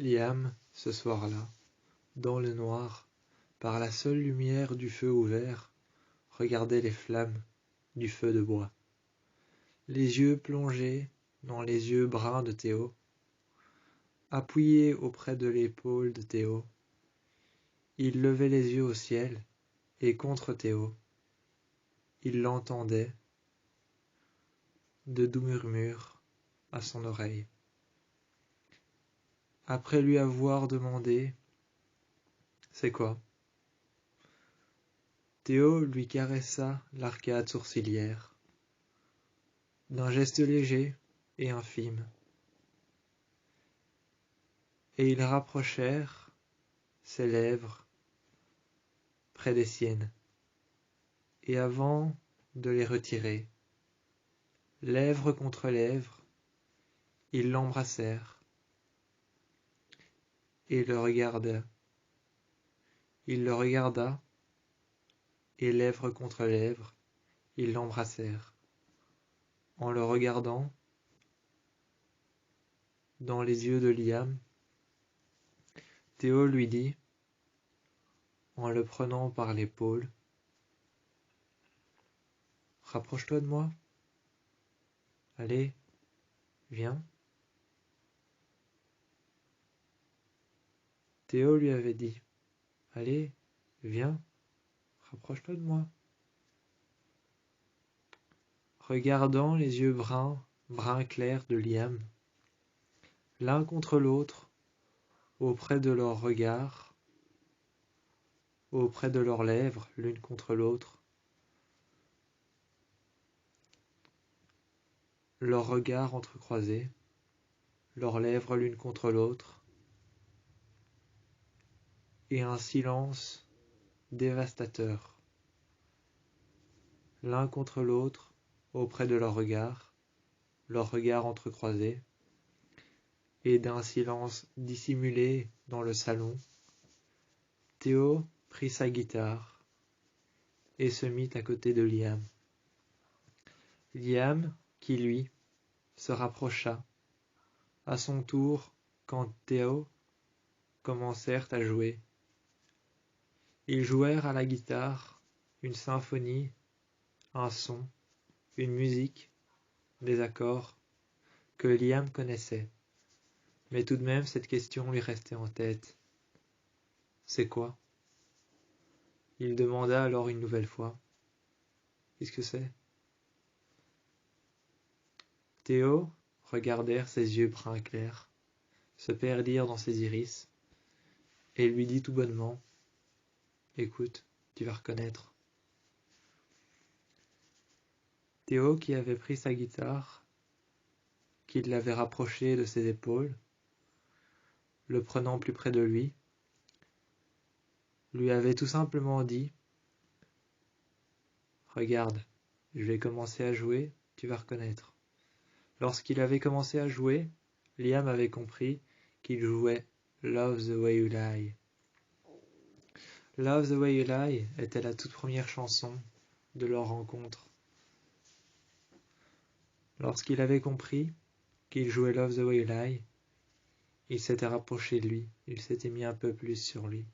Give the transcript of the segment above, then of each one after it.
Liam, ce soir-là, dans le noir, par la seule lumière du feu ouvert, regardait les flammes du feu de bois. Les yeux plongés dans les yeux bruns de Théo, appuyé auprès de l'épaule de Théo, il levait les yeux au ciel, et contre Théo, il l'entendait de doux murmures à son oreille. Après lui avoir demandé « C'est quoi ?» Théo lui caressa l'arcade sourcilière, d'un geste léger et infime, et ils rapprochèrent ses lèvres près des siennes, et avant de les retirer, lèvres contre lèvres, ils l'embrassèrent et le regarda. Il le regarda, et lèvres contre lèvres, ils l'embrassèrent. En le regardant dans les yeux de Liam, Théo lui dit, en le prenant par l'épaule, « Rapproche-toi de moi. Allez, viens. » Théo lui avait dit, « Allez, viens, rapproche-toi de moi. » Regardant les yeux brun clair de Liam, l'un contre l'autre, auprès de leurs regards, auprès de leurs lèvres, l'une contre l'autre, leurs regards entrecroisés, leurs lèvres l'une contre l'autre, et un silence dévastateur, l'un contre l'autre, auprès de leurs regards entrecroisés, et d'un silence dissimulé dans le salon, Théo prit sa guitare et se mit à côté de Liam. Liam, qui lui, se rapprocha, à son tour, quand Théo commencèrent à jouer. Ils jouèrent à la guitare une symphonie, un son, une musique, des accords que Liam connaissait. Mais tout de même, cette question lui restait en tête. « C'est quoi ?» Il demanda alors une nouvelle fois. « Qu'est-ce que c'est ?» Théo regardèrent ses yeux bruns clairs, se perdirent dans ses iris, et lui dit tout bonnement, « Écoute, tu vas reconnaître. » Théo, qui avait pris sa guitare, qui l'avait rapprochée de ses épaules, le prenant plus près de lui avait tout simplement dit « Regarde, je vais commencer à jouer, tu vas reconnaître. » Lorsqu'il avait commencé à jouer, Liam avait compris qu'il jouait « Love the Way You Lie ». « Love the Way You Lie » était la toute première chanson de leur rencontre. Lorsqu'il avait compris qu'il jouait « Love the Way You Lie », il s'était rapproché de lui, il s'était mis un peu plus sur lui.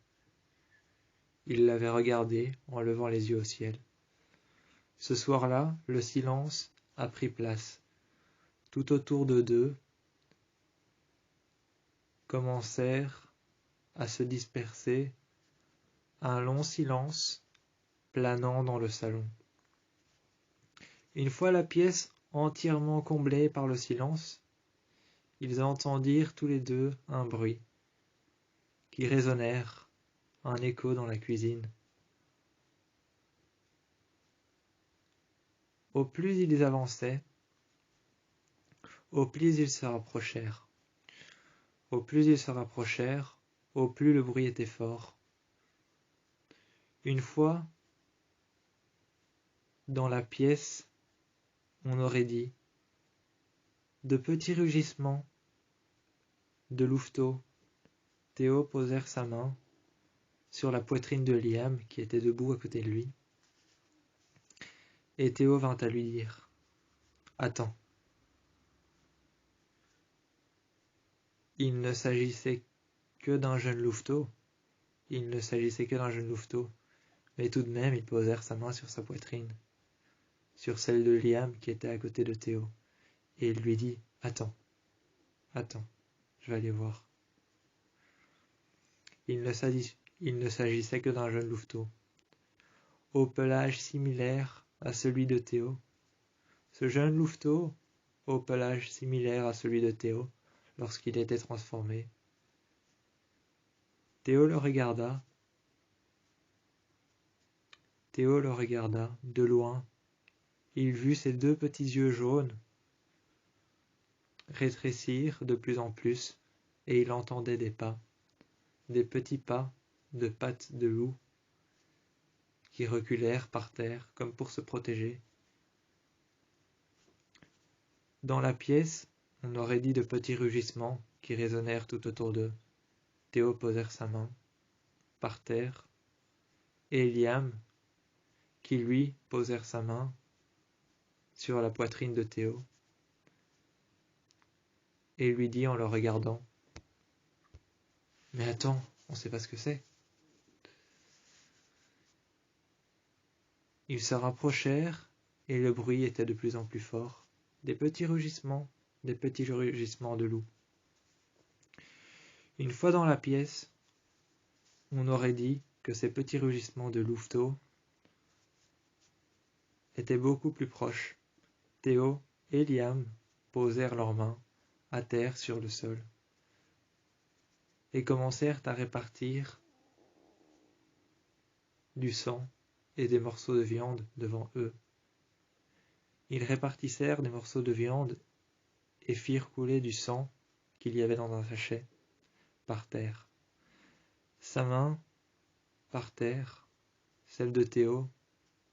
Il l'avait regardé en levant les yeux au ciel. Ce soir-là, le silence a pris place. Tout autour de deux commencèrent à se disperser un long silence planant dans le salon. Une fois la pièce entièrement comblée par le silence, ils entendirent tous les deux un bruit qui résonnèrent, un écho dans la cuisine. Au plus ils avançaient, au plus ils se rapprochèrent. Au plus ils se rapprochèrent, au plus le bruit était fort. Une fois dans la pièce, on aurait dit de petits rugissements, de louveteaux. Théo posèrent sa main sur la poitrine de Liam qui était debout à côté de lui. Et Théo vint à lui dire « Attends. » Il ne s'agissait que d'un jeune louveteau. Il ne s'agissait que d'un jeune louveteau, mais tout de même ils posèrent sa main sur sa poitrine, sur celle de Liam qui était à côté de Théo, et il lui dit « Attends, attends, je vais aller voir. » Il ne s'agissait que d'un jeune louveteau, au pelage similaire à celui de Théo. Ce jeune louveteau, au pelage similaire à celui de Théo, lorsqu'il était transformé. Théo le regarda de loin. Il vit ses deux petits yeux jaunes rétrécir de plus en plus, et il entendait des pas, des petits pas de pattes de loup qui reculèrent par terre comme pour se protéger. Dans la pièce, on aurait dit de petits rugissements qui résonnèrent tout autour d'eux. Théo posèrent sa main par terre, et Liam, qui lui posèrent sa main sur la poitrine de Théo, et lui dit en le regardant « Mais attends, on sait pas ce que c'est. » Ils se rapprochèrent, et le bruit était de plus en plus fort. Des petits rugissements de loup. Une fois dans la pièce, on aurait dit que ces petits rugissements de louveteaux étaient beaucoup plus proches. Théo et Liam posèrent leurs mains à terre sur le sol et commencèrent à répartir du sang et des morceaux de viande devant eux. Ils répartissèrent des morceaux de viande et firent couler du sang qu'il y avait dans un sachet par terre. Sa main par terre, celle de Théo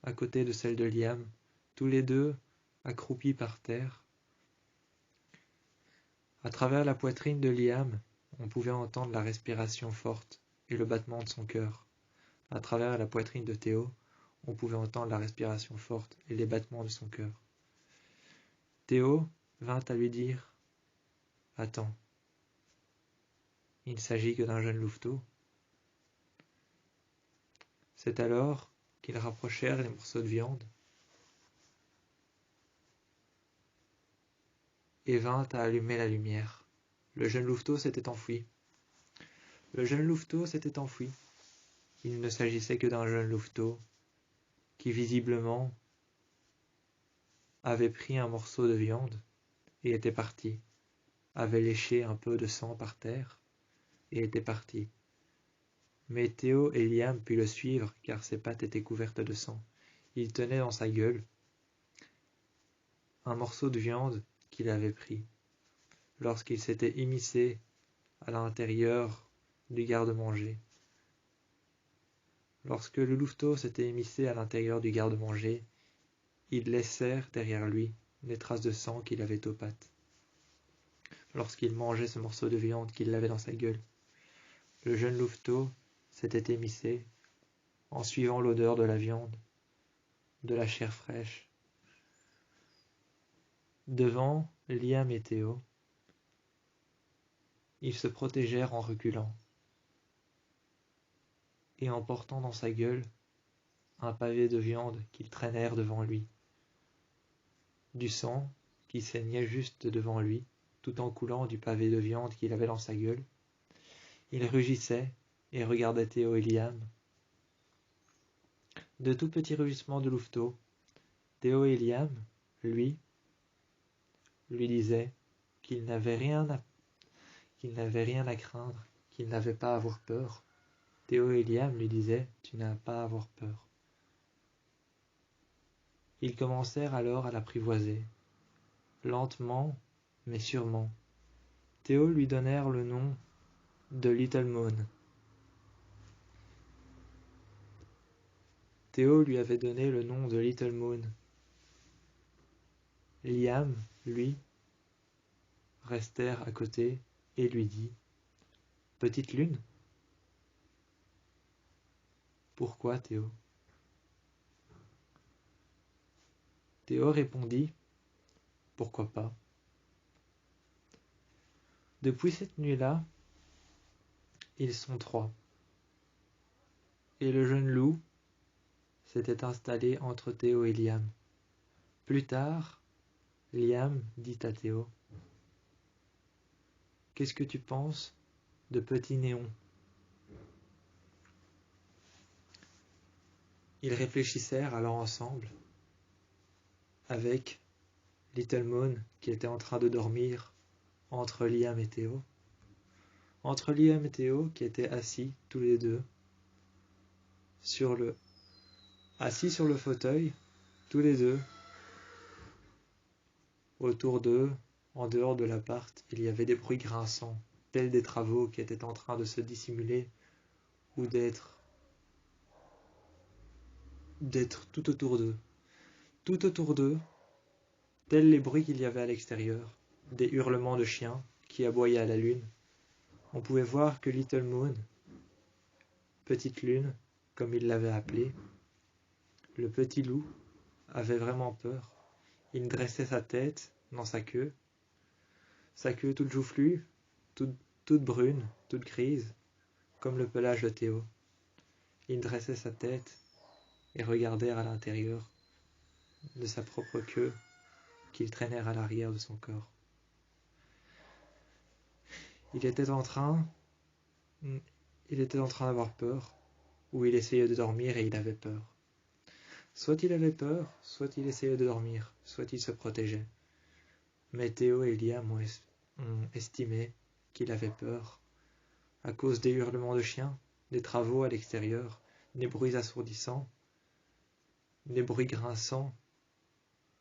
à côté de celle de Liam, tous les deux accroupis par terre. À travers la poitrine de Liam, on pouvait entendre la respiration forte et le battement de son cœur. À travers la poitrine de Théo, on pouvait entendre la respiration forte et les battements de son cœur. Théo vint à lui dire « Attends, il ne s'agit que d'un jeune louveteau. » C'est alors qu'ils rapprochèrent les morceaux de viande et vint à allumer la lumière. Le jeune louveteau s'était enfui. Il ne s'agissait que d'un jeune louveteau qui visiblement avait pris un morceau de viande et était parti, avait léché un peu de sang par terre et était parti. Mais Théo et Liam purent le suivre car ses pattes étaient couvertes de sang. Il tenait dans sa gueule un morceau de viande qu'il avait pris lorsqu'il s'était immiscé à l'intérieur du garde-manger. Lorsque le louveteau s'était émissé à l'intérieur du garde-manger, ils laissèrent derrière lui des traces de sang qu'il avait aux pattes. Lorsqu'il mangeait ce morceau de viande qu'il avait dans sa gueule, le jeune louveteau s'était émissé en suivant l'odeur de la viande, de la chair fraîche. Devant Liam et Théo, ils se protégèrent en reculant et en portant dans sa gueule un pavé de viande qu'ils traînèrent devant lui. Du sang qui saignait juste devant lui, tout en coulant du pavé de viande qu'il avait dans sa gueule. Il rugissait et regardait Théo et Liam. De tout petits rugissements de louveteau, Théo et Liam, lui disaient qu'il n'avait rien à craindre, qu'il n'avait pas à avoir peur. Théo et Liam lui disaient « Tu n'as pas à avoir peur ». Ils commencèrent alors à l'apprivoiser, lentement mais sûrement. Théo lui donnèrent le nom de Little Moon. Théo lui avait donné le nom de Little Moon. Liam, lui, restèrent à côté et lui dit « Petite lune ?» Pourquoi, Théo ? Théo répondit « Pourquoi pas ?» Depuis cette nuit-là, Ils sont 3. Et le jeune loup s'était installé entre Théo et Liam. Plus tard, Liam dit à Théo: « Qu'est-ce que tu penses de Petit Néon ?» Ils réfléchissèrent alors ensemble, avec Little Moon qui était en train de dormir entre Liam et Théo. Entre Liam et Théo qui étaient assis tous les deux assis sur le fauteuil, tous les deux. Autour d'eux, en dehors de l'appart, il y avait des bruits grinçants, tels des travaux qui étaient en train de se dissimuler ou d'être tout autour d'eux. Tout autour d'eux, tels les bruits qu'il y avait à l'extérieur, des hurlements de chiens qui aboyaient à la lune. On pouvait voir que Little Moon, Petite Lune, comme il l'avait appelée, le petit loup, avait vraiment peur. Il dressait sa tête dans sa queue toute joufflue, toute brune, toute grise, comme le pelage de Théo. Il dressait sa tête et regardait à l'intérieur de sa propre queue qu'il traînait à l'arrière de son corps. Il était en train d'avoir peur, ou il essayait de dormir et il avait peur. Soit il avait peur, soit il essayait de dormir, soit il se protégeait. Mais Théo et Liam ont estimé qu'il avait peur à cause des hurlements de chiens, des travaux à l'extérieur, des bruits assourdissants, des bruits grinçants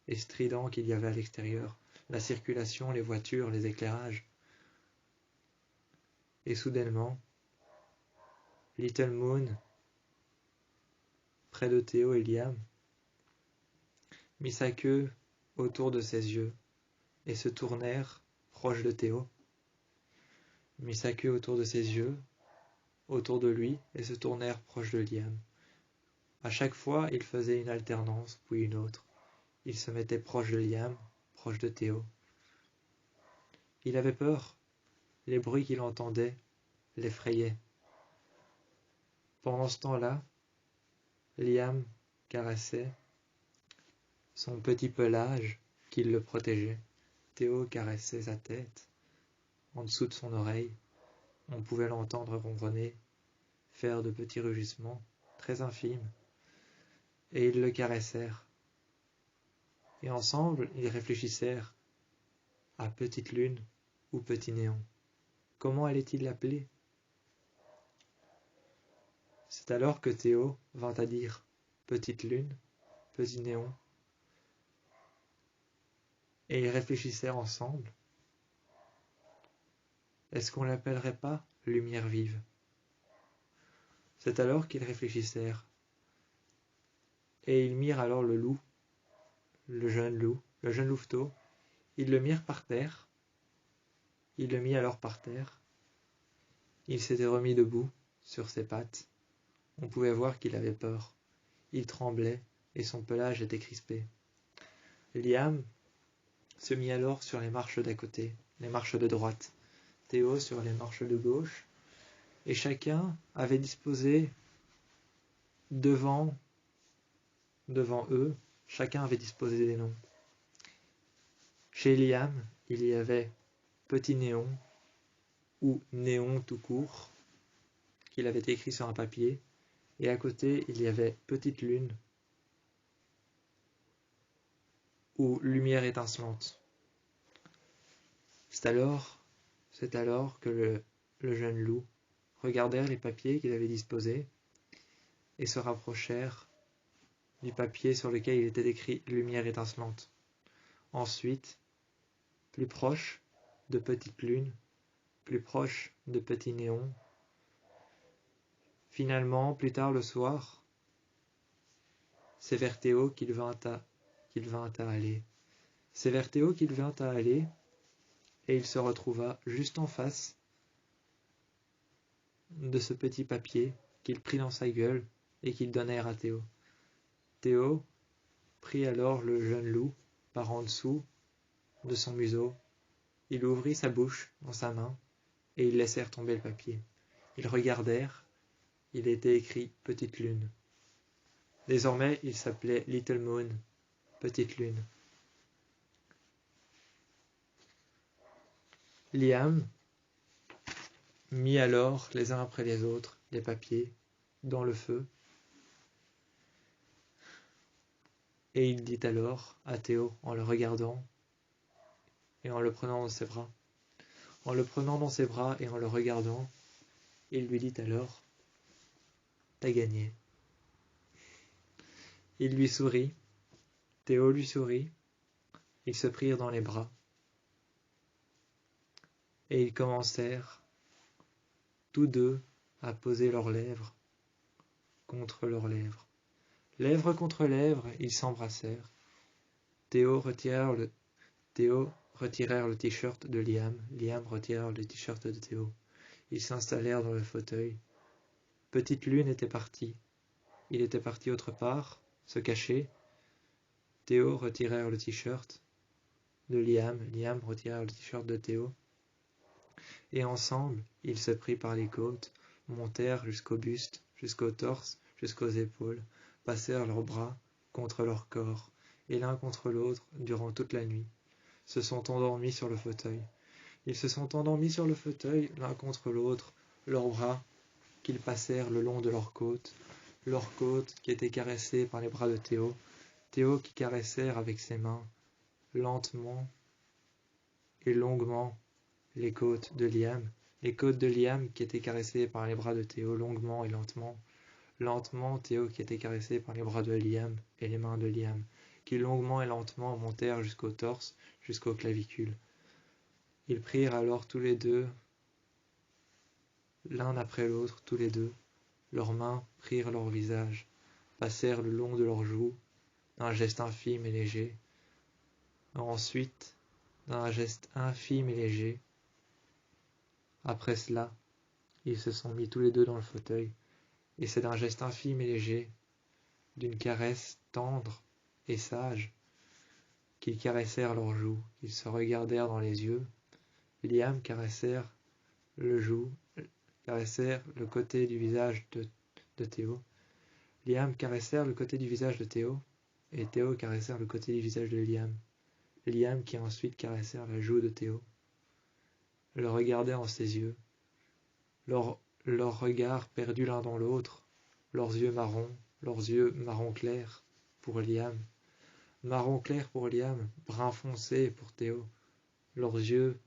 et stridents qu'il y avait à l'extérieur, la circulation, les voitures, les éclairages. Et soudainement, Little Moon, près de Théo et Liam, mit sa queue autour de ses yeux et se tournèrent proche de Théo. Mit sa queue autour de ses yeux, autour de lui, et se tournèrent proche de Liam. À chaque fois, il faisait une alternance, puis une autre. Il se mettait proche de Liam, proche de Théo. Il avait peur. Les bruits qu'il entendait l'effrayaient. Pendant ce temps-là, Liam caressait son petit pelage qui le protégeait. Théo caressait sa tête en dessous de son oreille. On pouvait l'entendre ronronner, faire de petits rugissements très infimes. Et ils le caressèrent. Et ensemble, ils réfléchissèrent à Petite Lune ou Petit Néon. Comment allait-il l'appeler? C'est alors que Théo vint à dire Petite Lune, Petit Néon. Et ils réfléchissèrent ensemble. Est-ce qu'on l'appellerait pas Lumière Vive? C'est alors qu'ils réfléchissèrent. Et ils mirent alors le loup, le jeune louveteau, ils le mirent par terre. Il le mit alors par terre. Il s'était remis debout, sur ses pattes. On pouvait voir qu'il avait peur. Il tremblait, et son pelage était crispé. Liam se mit alors sur les marches d'à côté, les marches de droite. Théo sur les marches de gauche. Et chacun avait disposé devant eux, chacun avait disposé des noms. Chez Liam, il y avait Petit Néon, ou Néon tout court, qu'il avait écrit sur un papier, et à côté, il y avait Petite Lune, ou Lumière étincelante. C'est alors que le jeune loup regardèrent les papiers qu'il avait disposés et se rapprochèrent du papier sur lequel il était écrit Lumière étincelante. Ensuite, plus proche de Petite Lune, plus proche de Petit Néon. Finalement, plus tard le soir, c'est vers Théo qu'il vint à aller. C'est vers Théo qu'il vint à aller, et il se retrouva juste en face de ce petit papier qu'il prit dans sa gueule et qu'il donnèrent à Théo. Théo prit alors le jeune loup par en dessous de son museau. Il ouvrit sa bouche dans sa main et ils laissèrent tomber le papier. Ils regardèrent, il était écrit Petite Lune. Désormais, il s'appelait Little Moon, Petite Lune. Liam mit alors, les uns après les autres, les papiers dans le feu, et il dit alors à Théo, en le regardant et en le prenant dans ses bras, en le prenant dans ses bras et en le regardant, il lui dit alors, t'as gagné. Il lui sourit, Théo lui sourit, ils se prirent dans les bras, et ils commencèrent, tous deux, à poser leurs lèvres contre leurs lèvres. Lèvres contre lèvres, ils s'embrassèrent. Théo retirèrent le t-shirt de Liam, Liam retirèrent le t-shirt de Théo. Ils s'installèrent dans le fauteuil. Petite Lune était partie. Il était parti autre part, se cacher. Théo retirèrent le t-shirt de Liam, Liam retirèrent le t-shirt de Théo. Et ensemble, ils se prirent par les côtes, montèrent jusqu'au buste, jusqu'au torse, jusqu'aux épaules, passèrent leurs bras contre leur corps, et l'un contre l'autre durant toute la nuit, se sont endormis sur le fauteuil. Ils se sont endormis sur le fauteuil, l'un contre l'autre, leurs bras qu'ils passèrent le long de leurs côtes qui étaient caressées par les bras de Théo, Théo qui caressèrent avec ses mains, lentement et longuement, les côtes de Liam qui étaient caressées par les bras de Théo longuement et lentement, lentement Théo qui était caressé par les bras de Liam et les mains de Liam, qui longuement et lentement montèrent jusqu'au torse, jusqu'aux clavicules. Ils prirent alors tous les deux, l'un après l'autre, tous les deux, leurs mains prirent leur visage, passèrent le long de leurs joues, d'un geste infime et léger. Ensuite, d'un geste infime et léger, après cela, ils se sont mis tous les deux dans le fauteuil, et c'est d'un geste infime et léger, d'une caresse tendre et sage, qu'ils caressèrent leurs joues, qu'ils se regardèrent dans les yeux. Liam caressèrent le côté du visage de Théo. Liam caressèrent le côté du visage de Théo, et Théo caressèrent le côté du visage de Liam. Liam qui ensuite caressèrent la joue de Théo, le regardèrent dans ses yeux, leur regard perdu l'un dans l'autre, leurs yeux marron clair pour Liam, marron clair pour Liam, brun foncé pour Théo, leurs yeux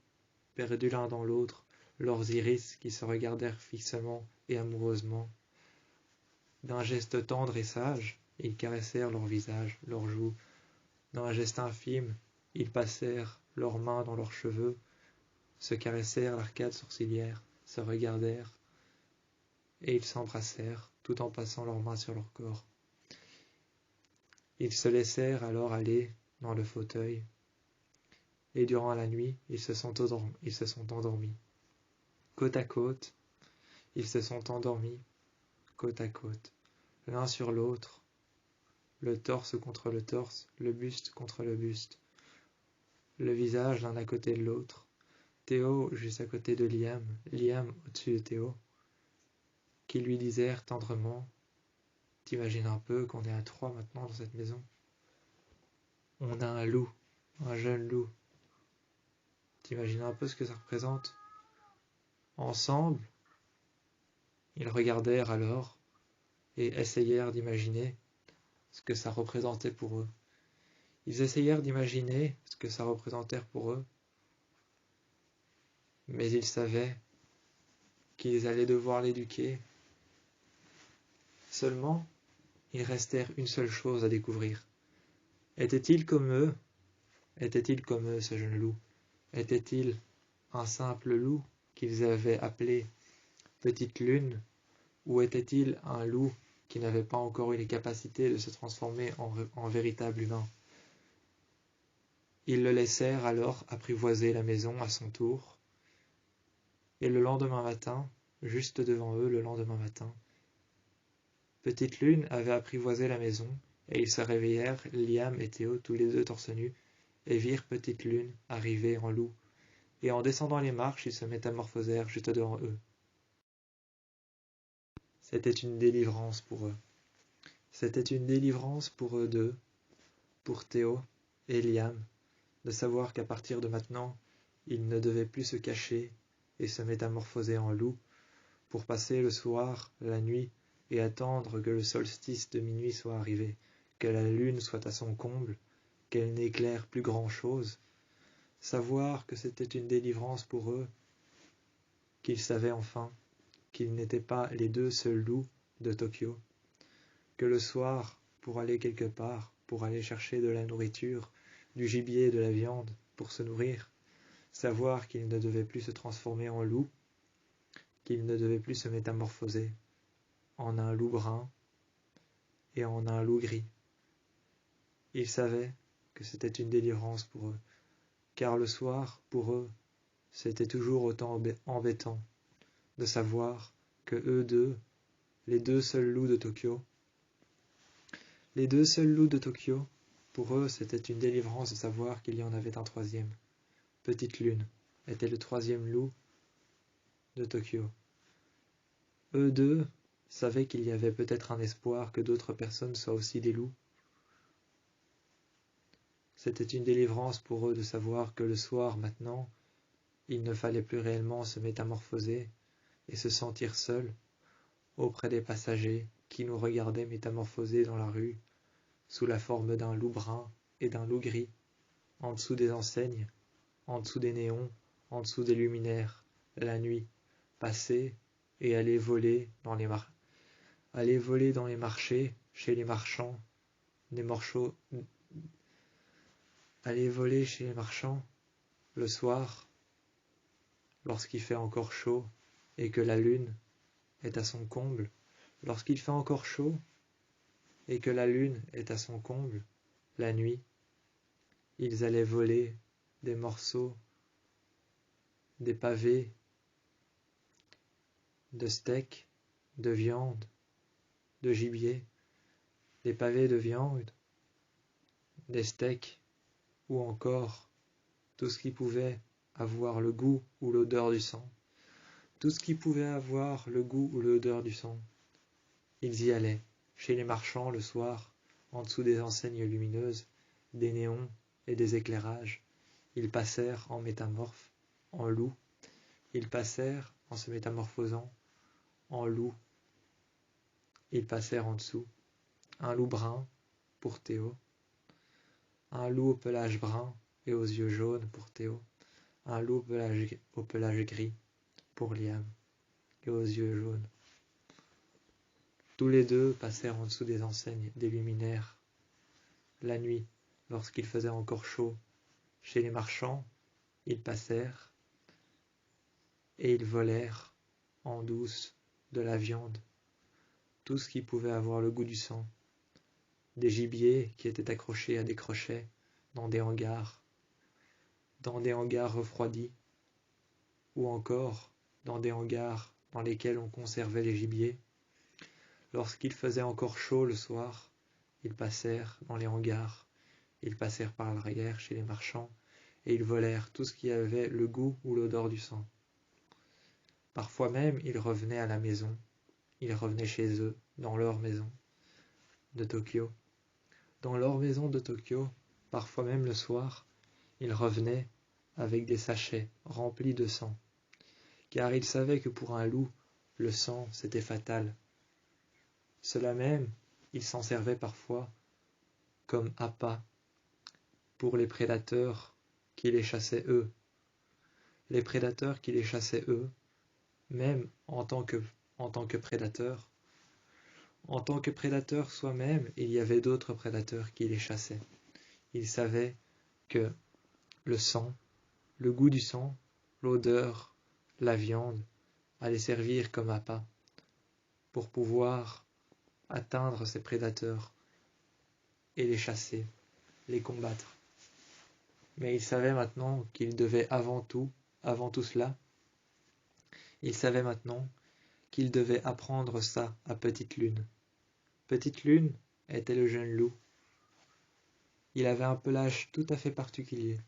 perdus l'un dans l'autre, leurs iris qui se regardèrent fixement et amoureusement. D'un geste tendre et sage, ils caressèrent leur visage, leurs joues. D'un geste infime, ils passèrent leurs mains dans leurs cheveux, se caressèrent l'arcade sourcilière, se regardèrent, et ils s'embrassèrent, tout en passant leurs mains sur leur corps. Ils se laissèrent alors aller dans le fauteuil, et durant la nuit, ils se sont endormis. Côte à côte, ils se sont endormis, côte à côte, l'un sur l'autre, le torse contre le torse, le buste contre le buste, le visage l'un à côté de l'autre, Théo juste à côté de Liam, Liam au-dessus de Théo, qui lui disèrent tendrement, t'imagines un peu qu'on est à 3 maintenant dans cette maison. On a un loup, un jeune loup. T'imagines un peu ce que ça représente? Ensemble, ils regardèrent alors et essayèrent d'imaginer ce que ça représentait pour eux. Ils essayèrent d'imaginer ce que ça représentait pour eux, mais ils savaient qu'ils allaient devoir l'éduquer. Seulement, il restèrent une seule chose à découvrir. Était-il comme eux? Était-il comme eux, ce jeune loup? Était-il un simple loup qu'ils avaient appelé Petite Lune, ou était-il un loup qui n'avait pas encore eu les capacités de se transformer en véritable humain? Ils le laissèrent alors apprivoiser la maison à son tour, et le lendemain matin, juste devant eux le lendemain matin, Petite Lune avait apprivoisé la maison, et ils se réveillèrent, Liam et Théo, tous les deux torse nus, et virent Petite Lune arriver en loup, et en descendant les marches, ils se métamorphosèrent juste devant eux. C'était une délivrance pour eux. C'était une délivrance pour eux deux, pour Théo et Liam, de savoir qu'à partir de maintenant, ils ne devaient plus se cacher et se métamorphoser en loup pour passer le soir, la nuit, et attendre que le solstice de minuit soit arrivé, que la lune soit à son comble, qu'elle n'éclaire plus grand-chose, savoir que c'était une délivrance pour eux, qu'ils savaient enfin qu'ils n'étaient pas les deux seuls loups de Tokyo, que le soir, pour aller quelque part, pour aller chercher de la nourriture, du gibier et de la viande, pour se nourrir, savoir qu'ils ne devaient plus se transformer en loup, qu'ils ne devaient plus se métamorphoser en un loup brun et en un loup gris. Ils savaient que c'était une délivrance pour eux, car le soir, pour eux, c'était toujours autant embêtant de savoir que eux deux, les deux seuls loups de Tokyo, pour eux, c'était une délivrance de savoir qu'il y en avait un troisième. Petite Lune était le troisième loup de Tokyo. Eux deux savaient qu'il y avait peut-être un espoir que d'autres personnes soient aussi des loups. C'était une délivrance pour eux de savoir que le soir, maintenant, il ne fallait plus réellement se métamorphoser et se sentir seul auprès des passagers qui nous regardaient métamorphosés dans la rue, sous la forme d'un loup brun et d'un loup gris, en dessous des enseignes, en dessous des néons, en dessous des luminaires, la nuit, passer et aller voler dans les marchés, chez les marchands, aller voler chez les marchands, le soir, lorsqu'il fait encore chaud et que la lune est à son comble, lorsqu'il fait encore chaud et que la lune est à son comble, la nuit, ils allaient voler des morceaux, des pavés de steak, de viande, de gibier, des pavés de viande, des steaks, ou encore tout ce qui pouvait avoir le goût ou l'odeur du sang. Tout ce qui pouvait avoir le goût ou l'odeur du sang. Ils y allaient, chez les marchands le soir, en dessous des enseignes lumineuses, des néons et des éclairages. Ils passèrent en métamorphes, en loups. Ils passèrent en se métamorphosant en loups. Ils passèrent en dessous. Un loup brun pour Théo. Un loup au pelage brun et aux yeux jaunes pour Théo. Un loup au pelage gris pour Liam et aux yeux jaunes. Tous les deux passèrent en dessous des enseignes, des luminaires. La nuit, lorsqu'il faisait encore chaud, chez les marchands, ils passèrent et ils volèrent en douce de la viande, tout ce qui pouvait avoir le goût du sang, des gibiers qui étaient accrochés à des crochets dans des hangars refroidis, ou encore dans des hangars dans lesquels on conservait les gibiers. Lorsqu'il faisait encore chaud le soir, ils passèrent dans les hangars, ils passèrent par l'arrière chez les marchands, et ils volèrent tout ce qui avait le goût ou l'odeur du sang. Parfois même, ils revenaient à la maison, ils revenaient chez eux, dans leur maison de Tokyo. Dans leur maison de Tokyo, parfois même le soir, ils revenaient avec des sachets remplis de sang, car ils savaient que pour un loup, le sang, c'était fatal. Cela même, ils s'en servaient parfois comme appât pour les prédateurs qui les chassaient eux. Les prédateurs qui les chassaient eux, même en tant que prédateurs. En tant que prédateurs soi-même, il y avait d'autres prédateurs qui les chassaient. Ils savaient que le sang, le goût du sang, l'odeur, la viande allaient servir comme appât pour pouvoir atteindre ces prédateurs et les chasser, les combattre. Mais ils savaient maintenant qu'ils devaient avant tout cela, ils savaient maintenant qu'ils devaient apprendre ça à Petite Lune. Petite Lune était le jeune loup. Il avait un pelage tout à fait particulier.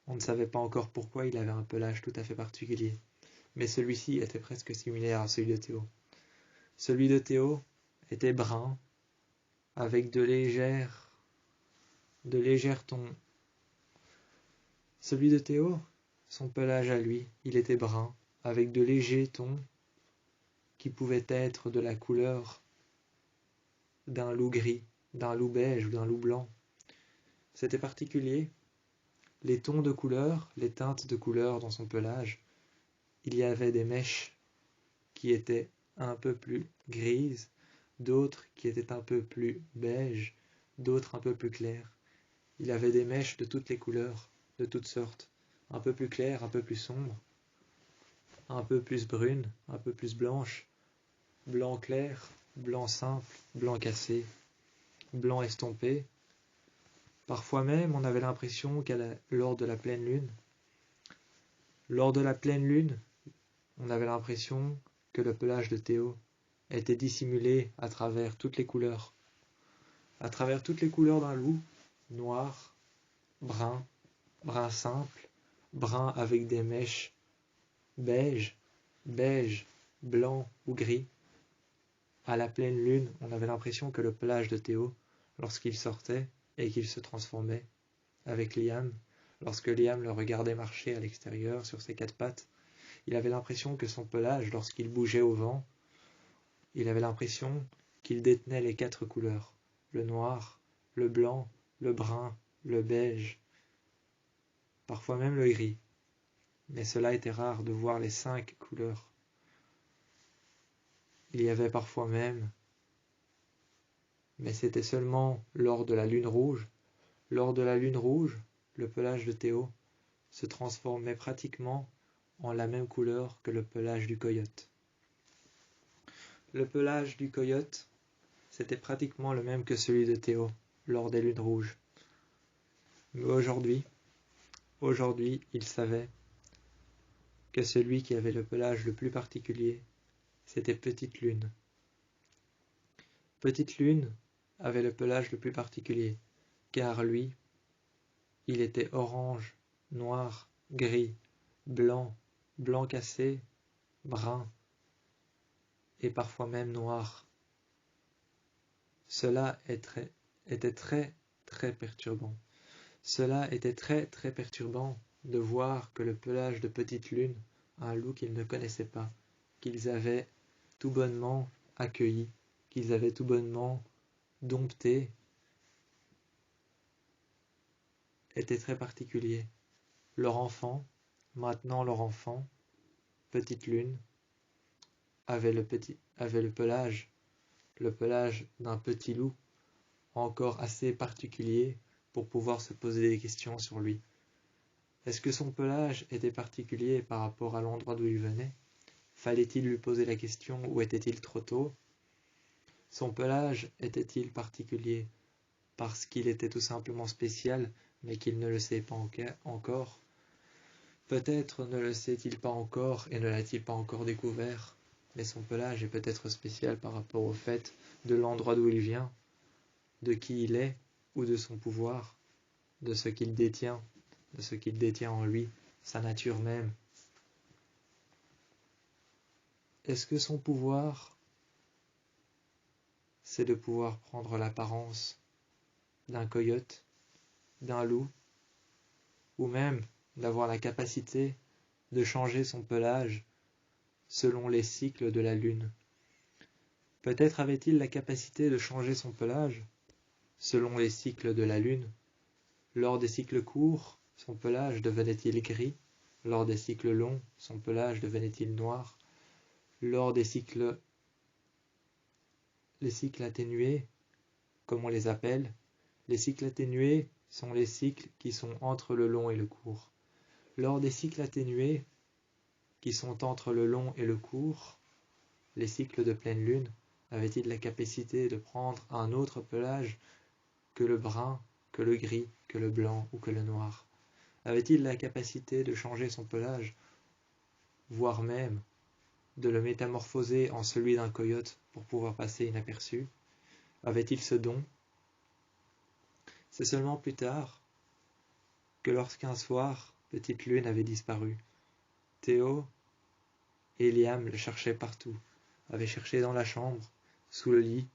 On ne savait pas encore pourquoi il avait un pelage tout à fait particulier, mais celui-ci était presque similaire à celui de Théo. Celui de Théo était brun, avec de légers tons. Celui de Théo, son pelage à lui, il était brun, avec de légers tons qui pouvaient être de la couleur d'un loup gris, d'un loup beige ou d'un loup blanc. C'était particulier. Les tons de couleur, les teintes de couleur dans son pelage, il y avait des mèches qui étaient un peu plus grises, d'autres qui étaient un peu plus beige, d'autres un peu plus claires. Il avait des mèches de toutes les couleurs, de toutes sortes, un peu plus claires, un peu plus sombres, un peu plus brunes, un peu plus blanches, blanc clair, blanc simple, blanc cassé, blanc estompé. Parfois même, on avait l'impression lors de la pleine lune, on avait l'impression que le pelage de Théo était dissimulé à travers toutes les couleurs. À travers toutes les couleurs d'un loup, noir, brun, brun simple, brun avec des mèches beige, blanc ou gris. À la pleine lune, on avait l'impression que le pelage de Théo, lorsqu'il sortait et qu'il se transformait avec Liam, lorsque Liam le regardait marcher à l'extérieur sur ses quatre pattes, il avait l'impression que son pelage, lorsqu'il bougeait au vent, il avait l'impression qu'il détenait les quatre couleurs, le noir, le blanc, le brun, le beige, parfois même le gris. Mais cela était rare de voir les 5 couleurs. Il y avait parfois même, mais c'était seulement lors de la lune rouge. Lors de la lune rouge, le pelage de Théo se transformait pratiquement en la même couleur que le pelage du coyote. Le pelage du coyote, c'était pratiquement le même que celui de Théo lors des lunes rouges. Mais aujourd'hui, il savait que celui qui avait le pelage le plus particulier, c'était Petite Lune. Petite Lune avait le pelage le plus particulier, car lui, il était orange, noir, gris, blanc, blanc cassé, brun, et parfois même noir. Cela était très, très perturbant. Cela était très, très perturbant de voir que le pelage de Petite Lune, un loup qu'ils ne connaissaient pas, qu'ils avaient tout bonnement accueilli, qu'ils avaient tout bonnement dompté, était très particulier. Maintenant leur enfant, Petite Lune, avait le pelage d'un petit loup, encore assez particulier pour pouvoir se poser des questions sur lui. Est-ce que son pelage était particulier par rapport à l'endroit d'où il venait? Fallait-il lui poser la question ou était-il trop tôt? Son pelage était-il particulier parce qu'il était tout simplement spécial, mais qu'il ne le sait pas encore? Peut-être ne le sait-il pas encore et ne l'a-t-il pas encore découvert, mais son pelage est peut-être spécial par rapport au fait de l'endroit d'où il vient, de qui il est ou de son pouvoir, de ce qu'il détient en lui, sa nature même. Est-ce que son pouvoir, c'est de pouvoir prendre l'apparence d'un coyote, d'un loup, ou même d'avoir la capacité de changer son pelage selon les cycles de la lune? Peut-être avait-il la capacité de changer son pelage selon les cycles de la lune. Lors des cycles courts, son pelage devenait-il gris? Lors des cycles longs, son pelage devenait-il noir? Lors des cycles atténués, comme on les appelle, les cycles atténués sont les cycles qui sont entre le long et le court. Lors des cycles atténués, qui sont entre le long et le court, les cycles de pleine lune, avaient-ils la capacité de prendre un autre pelage que le brun, que le gris, que le blanc ou que le noir? Avait-il la capacité de changer son pelage, voire même de le métamorphoser en celui d'un coyote pour pouvoir passer inaperçu? Avait-il ce don? C'est seulement plus tard que lorsqu'un soir, Petite Lune avait disparu, Théo et Liam le cherchaient partout, avait cherché dans la chambre, sous le lit,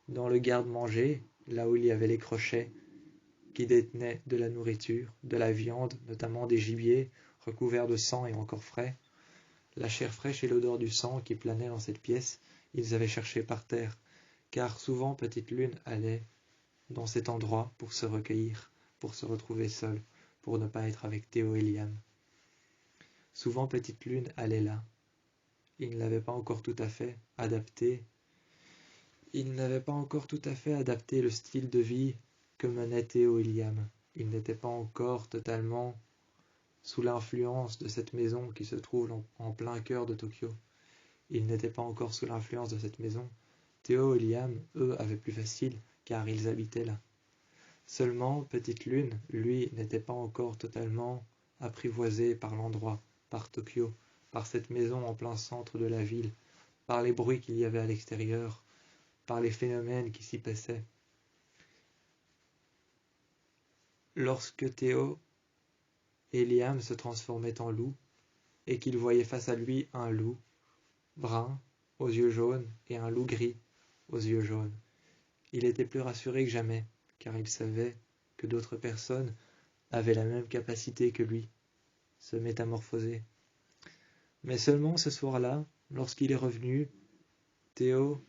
dans le garde-manger, là où il y avait les crochets, qui détenaient de la nourriture, de la viande, notamment des gibiers, recouverts de sang et encore frais. La chair fraîche et l'odeur du sang qui planait dans cette pièce, ils avaient cherché par terre, car souvent Petite Lune allait dans cet endroit pour se recueillir, pour se retrouver seule, pour ne pas être avec Théo et Liam. Souvent Petite Lune allait là. Il n'avait pas encore tout à fait adapté. Il n'avait pas encore tout à fait adapté le style de vie que menaient Théo et Liam. Il n'était pas encore totalement sous l'influence de cette maison qui se trouve en plein cœur de Tokyo. Il n'était pas encore sous l'influence de cette maison. Théo et Liam, eux, avaient plus facile, car ils habitaient là. Seulement, Petite Lune, lui, n'était pas encore totalement apprivoisé par l'endroit, par Tokyo, par cette maison en plein centre de la ville, par les bruits qu'il y avait à l'extérieur, par les phénomènes qui s'y passaient. Lorsque Théo et Liam se transformaient en loup, et qu'il voyait face à lui un loup brun aux yeux jaunes et un loup gris aux yeux jaunes, il était plus rassuré que jamais, car il savait que d'autres personnes avaient la même capacité que lui, se métamorphoser. Mais seulement ce soir-là, lorsqu'il est revenu, Théo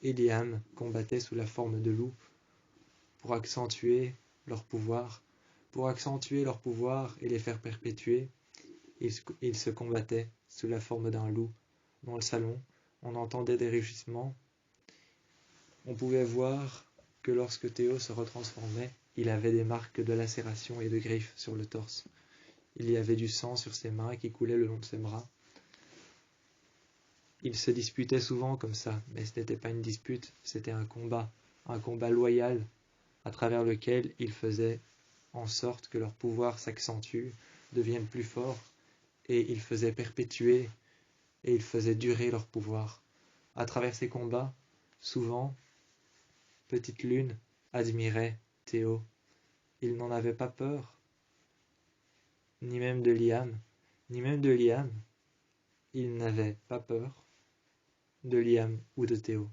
et Liam combattaient sous la forme de loups pour accentuer leur pouvoir, et les faire perpétuer. Ils se combattaient sous la forme d'un loup. Dans le salon, on entendait des rugissements. On pouvait voir que lorsque Théo se retransformait, il avait des marques de lacération et de griffes sur le torse. Il y avait du sang sur ses mains qui coulait le long de ses bras. Ils se disputaient souvent comme ça, mais ce n'était pas une dispute, c'était un combat loyal, à travers lequel ils faisaient en sorte que leur pouvoir s'accentue, devienne plus fort, et ils faisaient perpétuer, et ils faisaient durer leur pouvoir. À travers ces combats, souvent, Petite Lune admirait Théo. Il n'en avait pas peur, ni même de Liam. Il n'avait pas peur de Liam ou de Théo.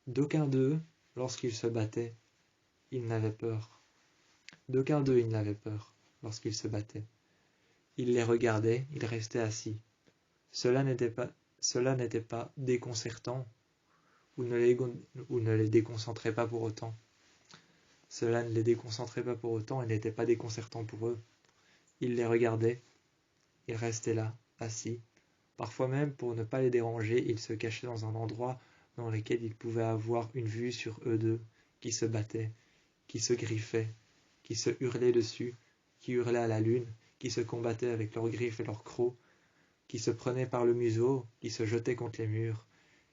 D'aucun d'eux, lorsqu'ils se battaient, il n'avait peur. D'aucun d'eux, il n'avait peur lorsqu'ils se battaient. Il les regardait, il restait assis. Cela n'était pas déconcertant ou ne les déconcentrait pas pour autant. Cela ne les déconcentrait pas pour autant et n'était pas déconcertant pour eux. Il les regardait, il restait là, assis. Parfois même, pour ne pas les déranger, il se cachait dans un endroit dans lequel il pouvait avoir une vue sur eux deux, qui se battaient, qui se griffaient, qui se hurlaient dessus, qui hurlaient à la lune, qui se combattaient avec leurs griffes et leurs crocs, qui se prenaient par le museau, qui se jetaient contre les murs,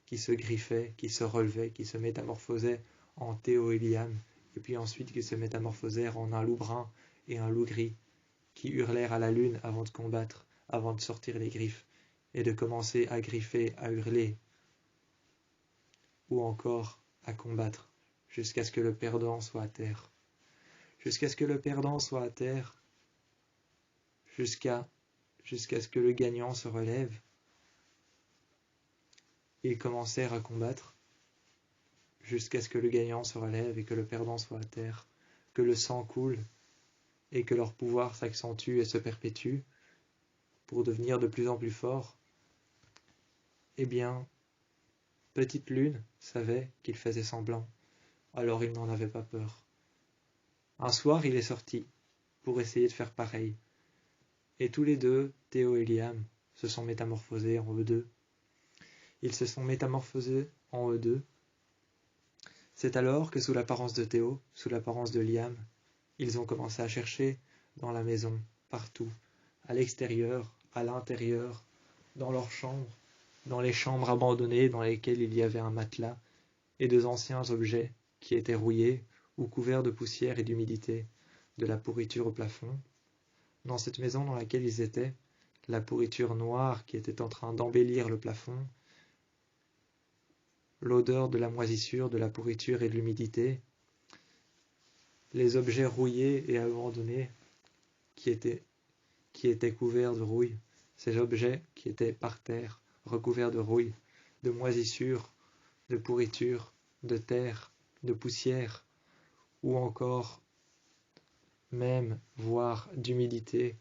qui se griffaient, qui se relevaient, qui se métamorphosaient en Théo et Liam, et puis ensuite qui se métamorphosèrent en un loup brun et un loup gris, qui hurlèrent à la lune avant de combattre, avant de sortir les griffes, et de commencer à griffer, à hurler, ou encore à combattre, jusqu'à ce que le perdant soit à terre. Jusqu'à ce que le perdant soit à terre, jusqu'à ce que le gagnant se relève. Ils commencèrent à combattre, jusqu'à ce que le gagnant se relève et que le perdant soit à terre, que le sang coule, et que leur pouvoir s'accentue et se perpétue, pour devenir de plus en plus forts. Eh bien, Petite Lune savait qu'il faisait semblant, alors il n'en avait pas peur. Un soir, il est sorti pour essayer de faire pareil. Et tous les deux, Théo et Liam, se sont métamorphosés en eux deux. Ils se sont métamorphosés en eux deux. C'est alors que sous l'apparence de Théo, sous l'apparence de Liam, ils ont commencé à chercher dans la maison, partout, à l'extérieur, à l'intérieur, dans leurs chambres, dans les chambres abandonnées dans lesquelles il y avait un matelas et deux anciens objets qui étaient rouillés ou couverts de poussière et d'humidité, de la pourriture au plafond. Dans cette maison dans laquelle ils étaient, la pourriture noire qui était en train d'embellir le plafond, l'odeur de la moisissure, de la pourriture et de l'humidité, les objets rouillés et abandonnés qui étaient couverts de rouille, ces objets qui étaient par terre, recouvert de rouille, de moisissure, de pourriture, de terre, de poussière, ou encore même, voire d'humidité,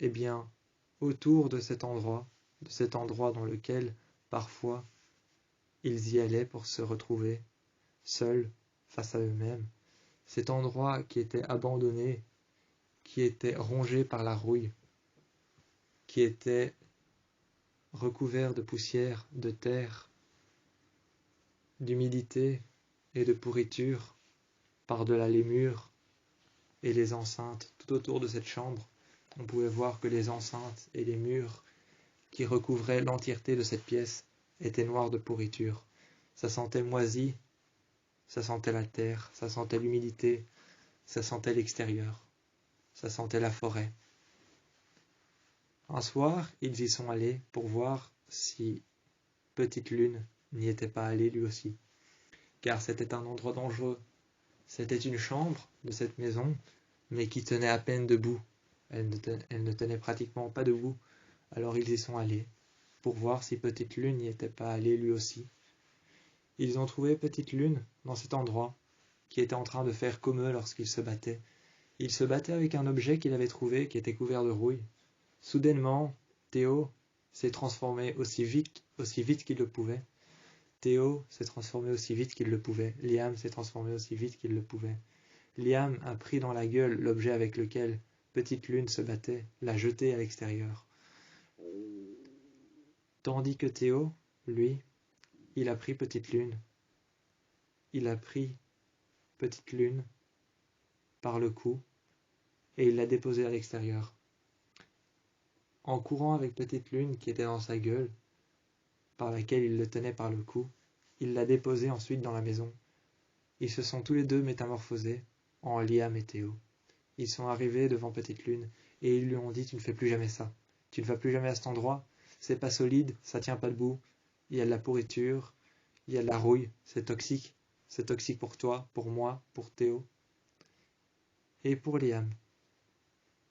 eh bien, autour de cet endroit dans lequel, parfois, ils y allaient pour se retrouver, seuls, face à eux-mêmes, cet endroit qui était abandonné, qui était rongé par la rouille, qui était recouvert de poussière, de terre, d'humidité et de pourriture, par-delà les murs et les enceintes, tout autour de cette chambre, on pouvait voir que les enceintes et les murs qui recouvraient l'entièreté de cette pièce étaient noirs de pourriture. Ça sentait moisi, ça sentait la terre, ça sentait l'humidité, ça sentait l'extérieur, ça sentait la forêt. Un soir, ils y sont allés pour voir si Petite Lune n'y était pas allé lui aussi, car c'était un endroit dangereux. C'était une chambre de cette maison, mais qui tenait à peine debout. Elle ne tenait pratiquement pas debout. Alors ils y sont allés, pour voir si Petite Lune n'y était pas allé lui aussi. Ils ont trouvé Petite Lune dans cet endroit, qui était en train de faire comme eux lorsqu'ils se battaient. Il se battait avec un objet qu'il avait trouvé, qui était couvert de rouille. Soudainement, Théo s'est transformé aussi vite qu'il le pouvait. Théo s'est transformé aussi vite qu'il le pouvait. Liam s'est transformé aussi vite qu'il le pouvait. Liam a pris dans la gueule l'objet avec lequel Petite Lune se battait, l'a jeté à l'extérieur. Tandis que Théo, lui, il a pris Petite Lune. Il a pris Petite Lune par le cou et il l'a déposée à l'extérieur. En courant avec Petite Lune qui était dans sa gueule, par laquelle il le tenait par le cou, il l'a déposée ensuite dans la maison. Ils se sont tous les deux métamorphosés en Liam et Théo. Ils sont arrivés devant Petite Lune et ils lui ont dit « Tu ne fais plus jamais ça. Tu ne vas plus jamais à cet endroit. C'est pas solide, ça tient pas debout. Il y a de la pourriture, il y a de la rouille, c'est toxique. C'est toxique pour toi, pour moi, pour Théo. Et pour Liam.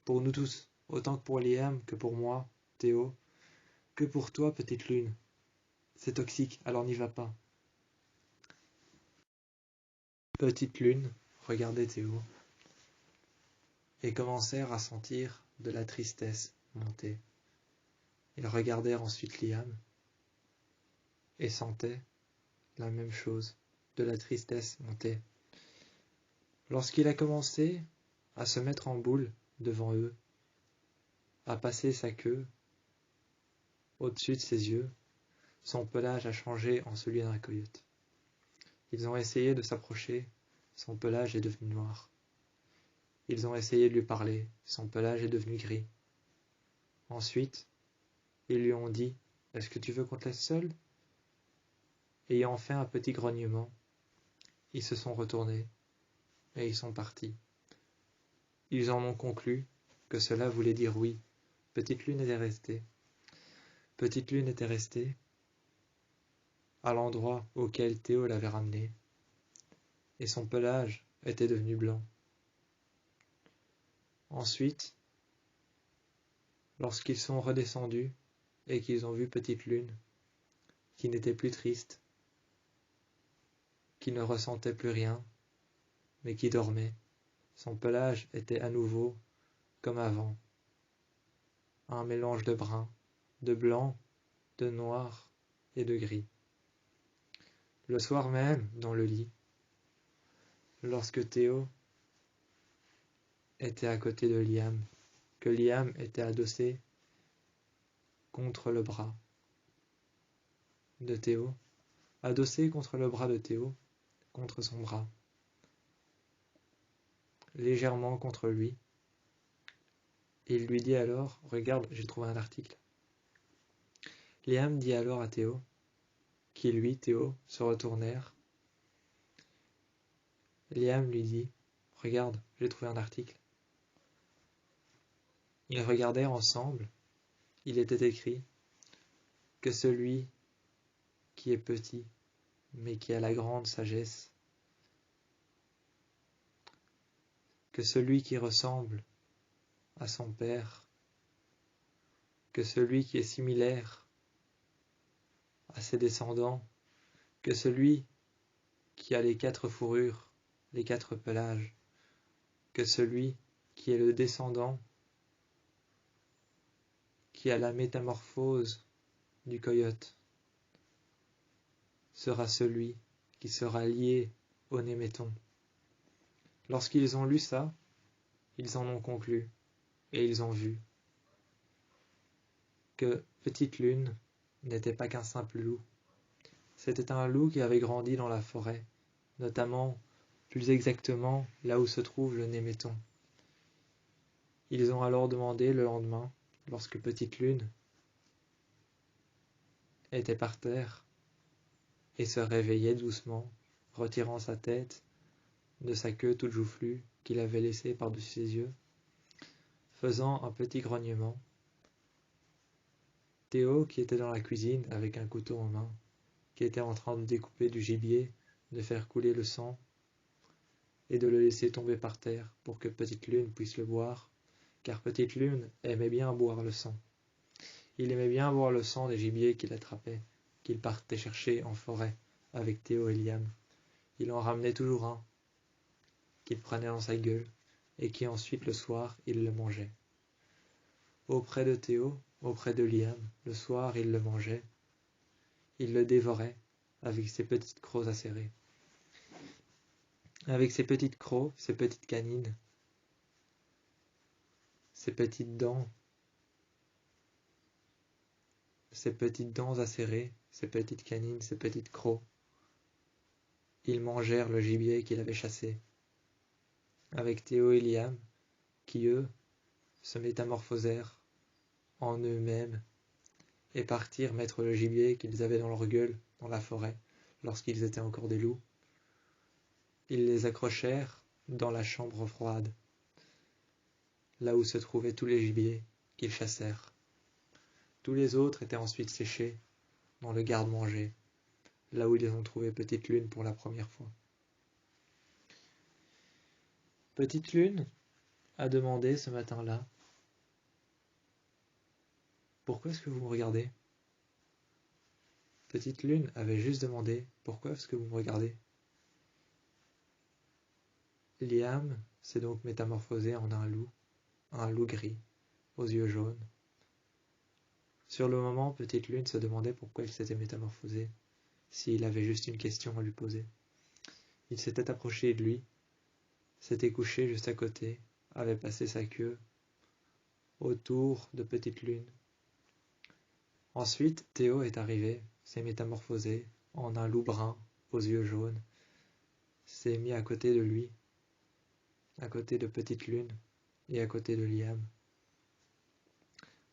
Pour nous tous, autant que pour Liam, que pour moi, Théo, que pour toi, Petite Lune. C'est toxique, alors n'y va pas. » Petite Lune regardait Théo et commencèrent à sentir de la tristesse monter. Ils regardèrent ensuite Liam et sentaient la même chose, de la tristesse monter. Lorsqu'il a commencé à se mettre en boule devant eux, à passer sa queue au-dessus de ses yeux, son pelage a changé en celui d'un coyote. Ils ont essayé de s'approcher, son pelage est devenu noir. Ils ont essayé de lui parler, son pelage est devenu gris. Ensuite, ils lui ont dit « Est-ce que tu veux qu'on te laisse seul ?» Ayant fait un petit grognement, ils se sont retournés et ils sont partis. Ils en ont conclu que cela voulait dire oui. Petite Lune était restée. Petite Lune était restée à l'endroit auquel Théo l'avait ramenée, et son pelage était devenu blanc. Ensuite, lorsqu'ils sont redescendus et qu'ils ont vu Petite Lune, qui n'était plus triste, qui ne ressentait plus rien, mais qui dormait, son pelage était à nouveau comme avant, un mélange de brun, de blanc, de noir et de gris. Le soir même, dans le lit, lorsque Théo était à côté de Liam, que Liam était adossé contre le bras de Théo, adossé contre le bras de Théo, contre son bras, légèrement contre lui, et il lui dit alors, regarde, j'ai trouvé un article. Liam dit alors à Théo, qui lui, Théo, se retournèrent. Liam lui dit, regarde, j'ai trouvé un article. Ils regardèrent ensemble, il était écrit que celui qui est petit, mais qui a la grande sagesse, que celui qui ressemble à son père, que celui qui est similaire à ses descendants que celui qui a les 4 fourrures, les 4 pelages, que celui qui est le descendant, qui a la métamorphose du coyote, sera celui qui sera lié au Néméton. Lorsqu'ils ont lu ça, ils en ont conclu, et ils ont vu que Petite Lune n'était pas qu'un simple loup. C'était un loup qui avait grandi dans la forêt, notamment, plus exactement, là où se trouve le Néméton. Ils ont alors demandé le lendemain, lorsque Petite Lune était par terre et se réveillait doucement, retirant sa tête de sa queue toute joufflue qu'il avait laissée par-dessus ses yeux, faisant un petit grognement. Théo, qui était dans la cuisine avec un couteau en main, qui était en train de découper du gibier, de faire couler le sang et de le laisser tomber par terre pour que Petite Lune puisse le boire, car Petite Lune aimait bien boire le sang. Il aimait bien boire le sang des gibiers qu'il attrapait, qu'il partait chercher en forêt avec Théo et Liam. Il en ramenait toujours un, qu'il prenait dans sa gueule, et qui ensuite le soir il le mangeait. Auprès de Théo, auprès de Liam, le soir il le mangeait, il le dévorait avec ses petites crocs acérées. Avec ses petites crocs, ses petites canines, ses petites dents acérées, ses petites canines, ses petites crocs, ils mangèrent le gibier qu'il avait chassé. Avec Théo et Liam, qui eux se métamorphosèrent en eux-mêmes et partirent mettre le gibier qu'ils avaient dans leur gueule dans la forêt lorsqu'ils étaient encore des loups. Ils les accrochèrent dans la chambre froide, là où se trouvaient tous les gibiers qu'ils chassèrent. Tous les autres étaient ensuite séchés dans le garde-manger, là où ils ont trouvé Petite Lune pour la première fois. Petite Lune a demandé ce matin-là: « Pourquoi est-ce que vous me regardez ?» Petite Lune avait juste demandé: « Pourquoi est-ce que vous me regardez ?» Liam s'est donc métamorphosé en un loup gris, aux yeux jaunes. Sur le moment, Petite Lune se demandait pourquoi il s'était métamorphosé, s'il avait juste une question à lui poser. Il s'était approché de lui, s'était couché juste à côté, avait passé sa queue autour de Petite Lune. Ensuite, Théo est arrivé, s'est métamorphosé en un loup brun aux yeux jaunes, s'est mis à côté de lui, à côté de Petite Lune et à côté de Liam,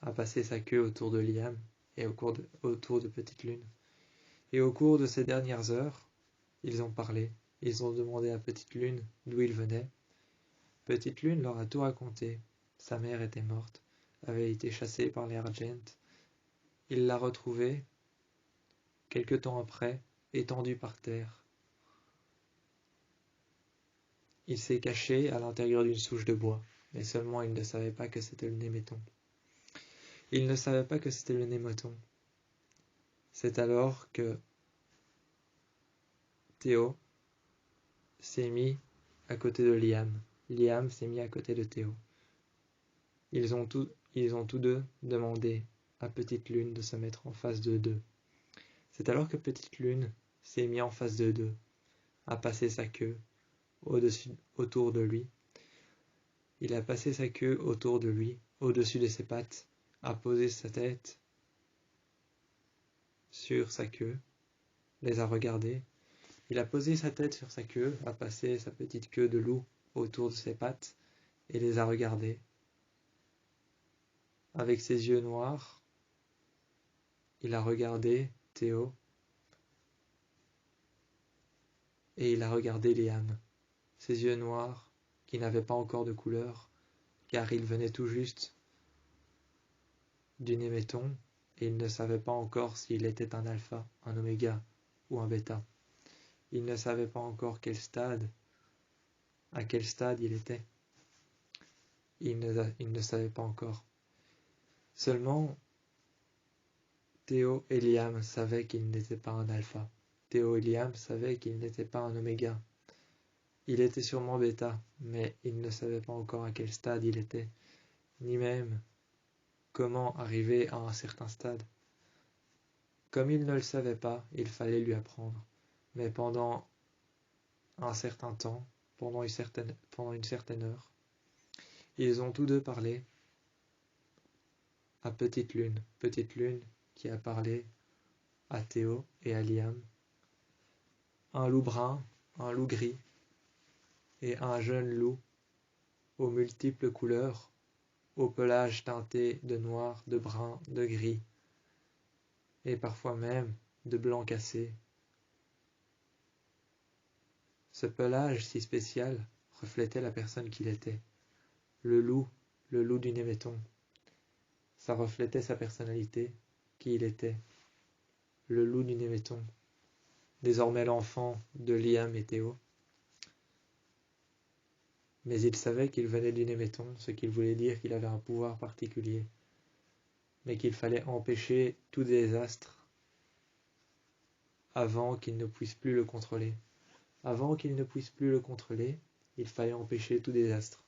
a passé sa queue autour de Liam et autour de Petite Lune. Et au cours de ces dernières heures, ils ont parlé, ils ont demandé à Petite Lune d'où il venait. Petite Lune leur a tout raconté. Sa mère était morte, avait été chassée par les Argent. Il l'a retrouvée, quelque temps après, étendue par terre. Il s'est caché à l'intérieur d'une souche de bois, mais seulement il ne savait pas que c'était le Néméton. Il ne savait pas que c'était le Néméton. C'est alors que Théo s'est mis à côté de Liam. Liam s'est mis à côté de Théo. Ils ont tous deux demandé à Petite Lune de se mettre en face d'eux. C'est alors que Petite Lune s'est mis en face d'eux, a passé sa queue autour de lui. Il a passé sa queue autour de lui, au-dessus de ses pattes, a posé sa tête sur sa queue, les a regardés. Il a posé sa tête sur sa queue, a passé sa petite queue de loup autour de ses pattes et les a regardés. Avec ses yeux noirs, il a regardé Théo et il a regardé Liam. Ses yeux noirs, qui n'avaient pas encore de couleur, car il venait tout juste du Néméton et il ne savait pas encore s'il était un alpha, un oméga ou un bêta. Il ne savait pas encore à quel stade il était. Il ne savait pas encore. Seulement, Théo et Liam savaient qu'il n'était pas un alpha. Théo et Liam savaient qu'il n'était pas un oméga. Il était sûrement bêta, mais il ne savait pas encore à quel stade il était, ni même comment arriver à un certain stade. Comme il ne le savait pas, il fallait lui apprendre. Mais pendant un certain temps, pendant une certaine heure, ils ont tous deux parlé à Petite Lune qui a parlé à Théo et à Liam, un loup brun, un loup gris et un jeune loup aux multiples couleurs, au pelage teinté de noir, de brun, de gris et parfois même de blanc cassé. Ce pelage si spécial reflétait la personne qu'il était. Le loup du Néméton. Ça reflétait sa personnalité, qui il était. Le loup du Néméton. Désormais l'enfant de Liam et Théo. Mais il savait qu'il venait du Néméton, ce qui voulait dire qu'il avait un pouvoir particulier, mais qu'il fallait empêcher tout désastre avant qu'il ne puisse plus le contrôler. Avant qu'il ne puisse plus le contrôler, il fallait empêcher tout désastre,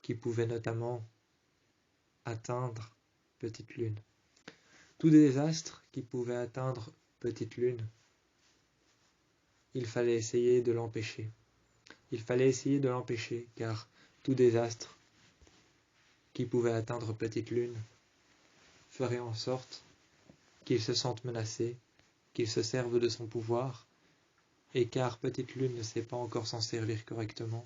qui pouvait notamment atteindre Petite Lune. Tout désastre qui pouvait atteindre Petite Lune, il fallait essayer de l'empêcher. Il fallait essayer de l'empêcher, car tout désastre qui pouvait atteindre Petite Lune ferait en sorte qu'il se sente menacé, qu'il se serve de son pouvoir, et car Petite Lune ne sait pas encore s'en servir correctement,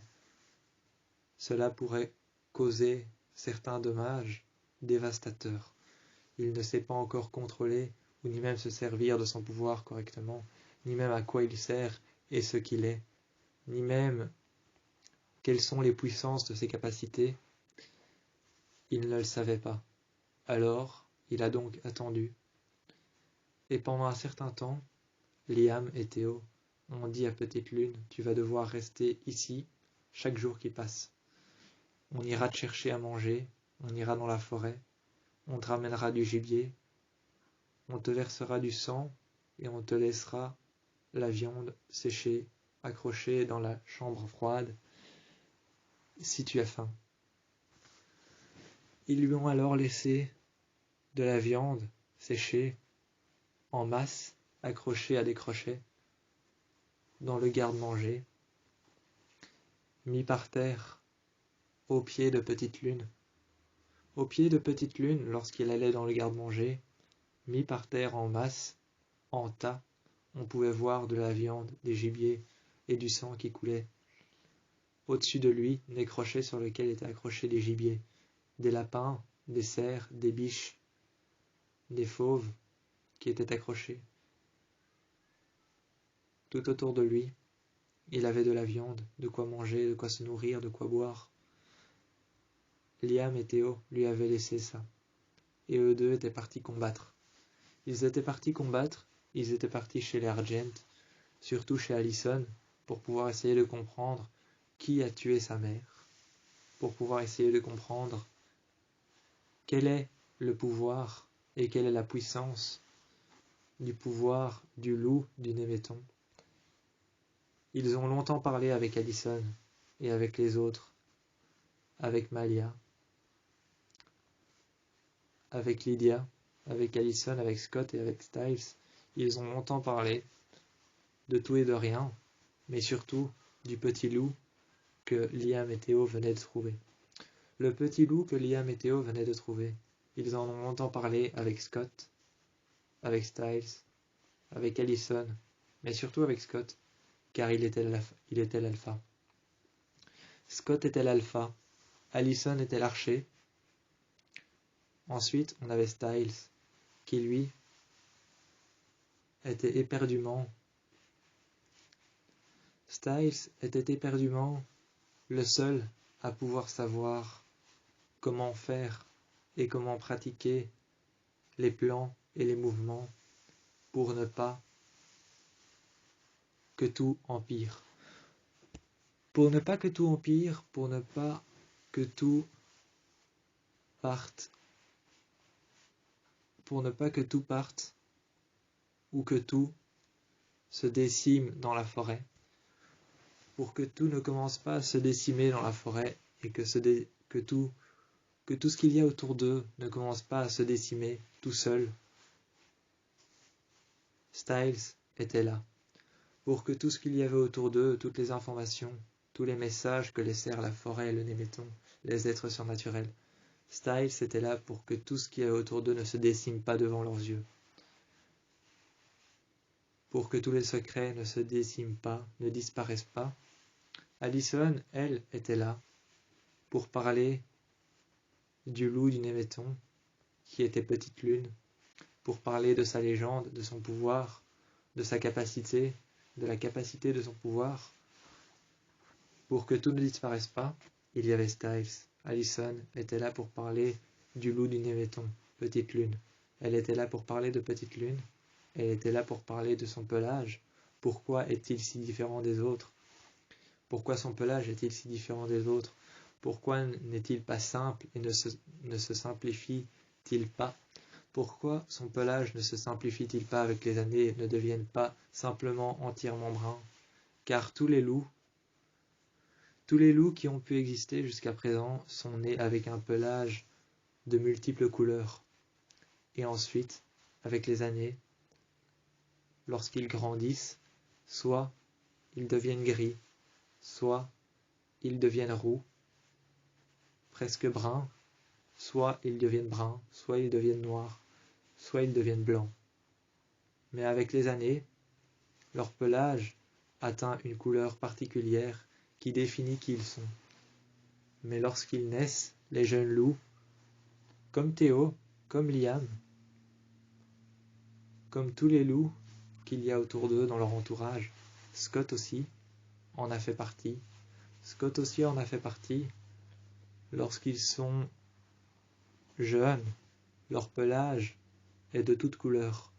cela pourrait causer certains dommages dévastateurs. Il ne sait pas encore contrôler ou ni même se servir de son pouvoir correctement, ni même à quoi il sert et ce qu'il est, ni même quelles sont les puissances de ses capacités. Il ne le savait pas. Alors, il a donc attendu. Et pendant un certain temps, Liam et Théo ont dit à Petite Lune, tu vas devoir rester ici chaque jour qui passe. On ira te chercher à manger, on ira dans la forêt, on te ramènera du gibier, on te versera du sang et on te laissera la viande séchée, accrochée dans la chambre froide, si tu as faim. Ils lui ont alors laissé de la viande séchée en masse, accrochée à des crochets, dans le garde-manger, mis par terre, au pied de Petite Lune. Au pied de Petite Lune, lorsqu'il allait dans le garde-manger, mis par terre en masse, en tas, on pouvait voir de la viande, des gibiers et du sang qui coulait. Au-dessus de lui, des crochets sur lesquels étaient accrochés des gibiers, des lapins, des cerfs, des biches, des fauves qui étaient accrochés. Tout autour de lui, il avait de la viande, de quoi manger, de quoi se nourrir, de quoi boire. Liam et Théo lui avaient laissé ça, et eux deux étaient partis combattre. Ils étaient partis combattre, ils étaient partis chez les Argent, surtout chez Allison, pour pouvoir essayer de comprendre qui a tué sa mère, pour pouvoir essayer de comprendre quel est le pouvoir et quelle est la puissance du pouvoir du loup du Néméton. Ils ont longtemps parlé avec Allison et avec les autres, avec Malia, avec Lydia, avec Allison, avec Scott et avec Styles. Ils ont longtemps parlé de tout et de rien, mais surtout du petit loup que Liam et Théo venaient de trouver. Le petit loup que Liam et Théo venaient de trouver. Ils en ont longtemps parlé avec Scott, avec Styles, avec Allison, mais surtout avec Scott, car il était l'alpha. Scott était l'alpha, Allison était l'archer. Ensuite, on avait Styles, qui lui était éperdument. Styles était éperdument le seul à pouvoir savoir comment faire et comment pratiquer les plans et les mouvements pour ne pas que tout empire. Pour ne pas que tout empire, pour ne pas que tout parte, pour ne pas que tout parte ou que tout se décime dans la forêt, pour que tout ne commence pas à se décimer dans la forêt et que tout ce qu'il y a autour d'eux ne commence pas à se décimer tout seul. Styles était là, pour que tout ce qu'il y avait autour d'eux, toutes les informations, tous les messages que laissèrent la forêt et le néméton, les êtres surnaturels, Styles était là pour que tout ce qu'il y avait autour d'eux ne se décime pas devant leurs yeux. Pour que tous les secrets ne se déciment pas, ne disparaissent pas. Allison, elle, était là pour parler du loup du Néméton, qui était Petite Lune, pour parler de sa légende, de son pouvoir, de sa capacité, de la capacité de son pouvoir. Pour que tout ne disparaisse pas, il y avait Styles. Allison était là pour parler du loup du Néméton, Petite Lune. Elle était là pour parler de Petite Lune. Elle était là pour parler de son pelage. Pourquoi est-il si différent des autres? Pourquoi son pelage est-il si différent des autres? Pourquoi n'est-il pas simple et ne se simplifie-t-il pas? Pourquoi son pelage ne se simplifie-t-il pas avec les années et ne deviennent pas simplement entièrement bruns? Car tous les loups qui ont pu exister jusqu'à présent sont nés avec un pelage de multiples couleurs. Et ensuite, avec les années, lorsqu'ils grandissent, soit ils deviennent gris, soit ils deviennent roux, presque bruns, soit ils deviennent bruns, soit ils deviennent noirs, soit ils deviennent blancs. Mais avec les années, leur pelage atteint une couleur particulière qui définit qui ils sont. Mais lorsqu'ils naissent, les jeunes loups, comme Théo, comme Liam, comme tous les loups qu'il y a autour d'eux dans leur entourage, Scott aussi en a fait partie. Scott aussi en a fait partie. Lorsqu'ils sont jeunes, leur pelage est de toutes couleurs.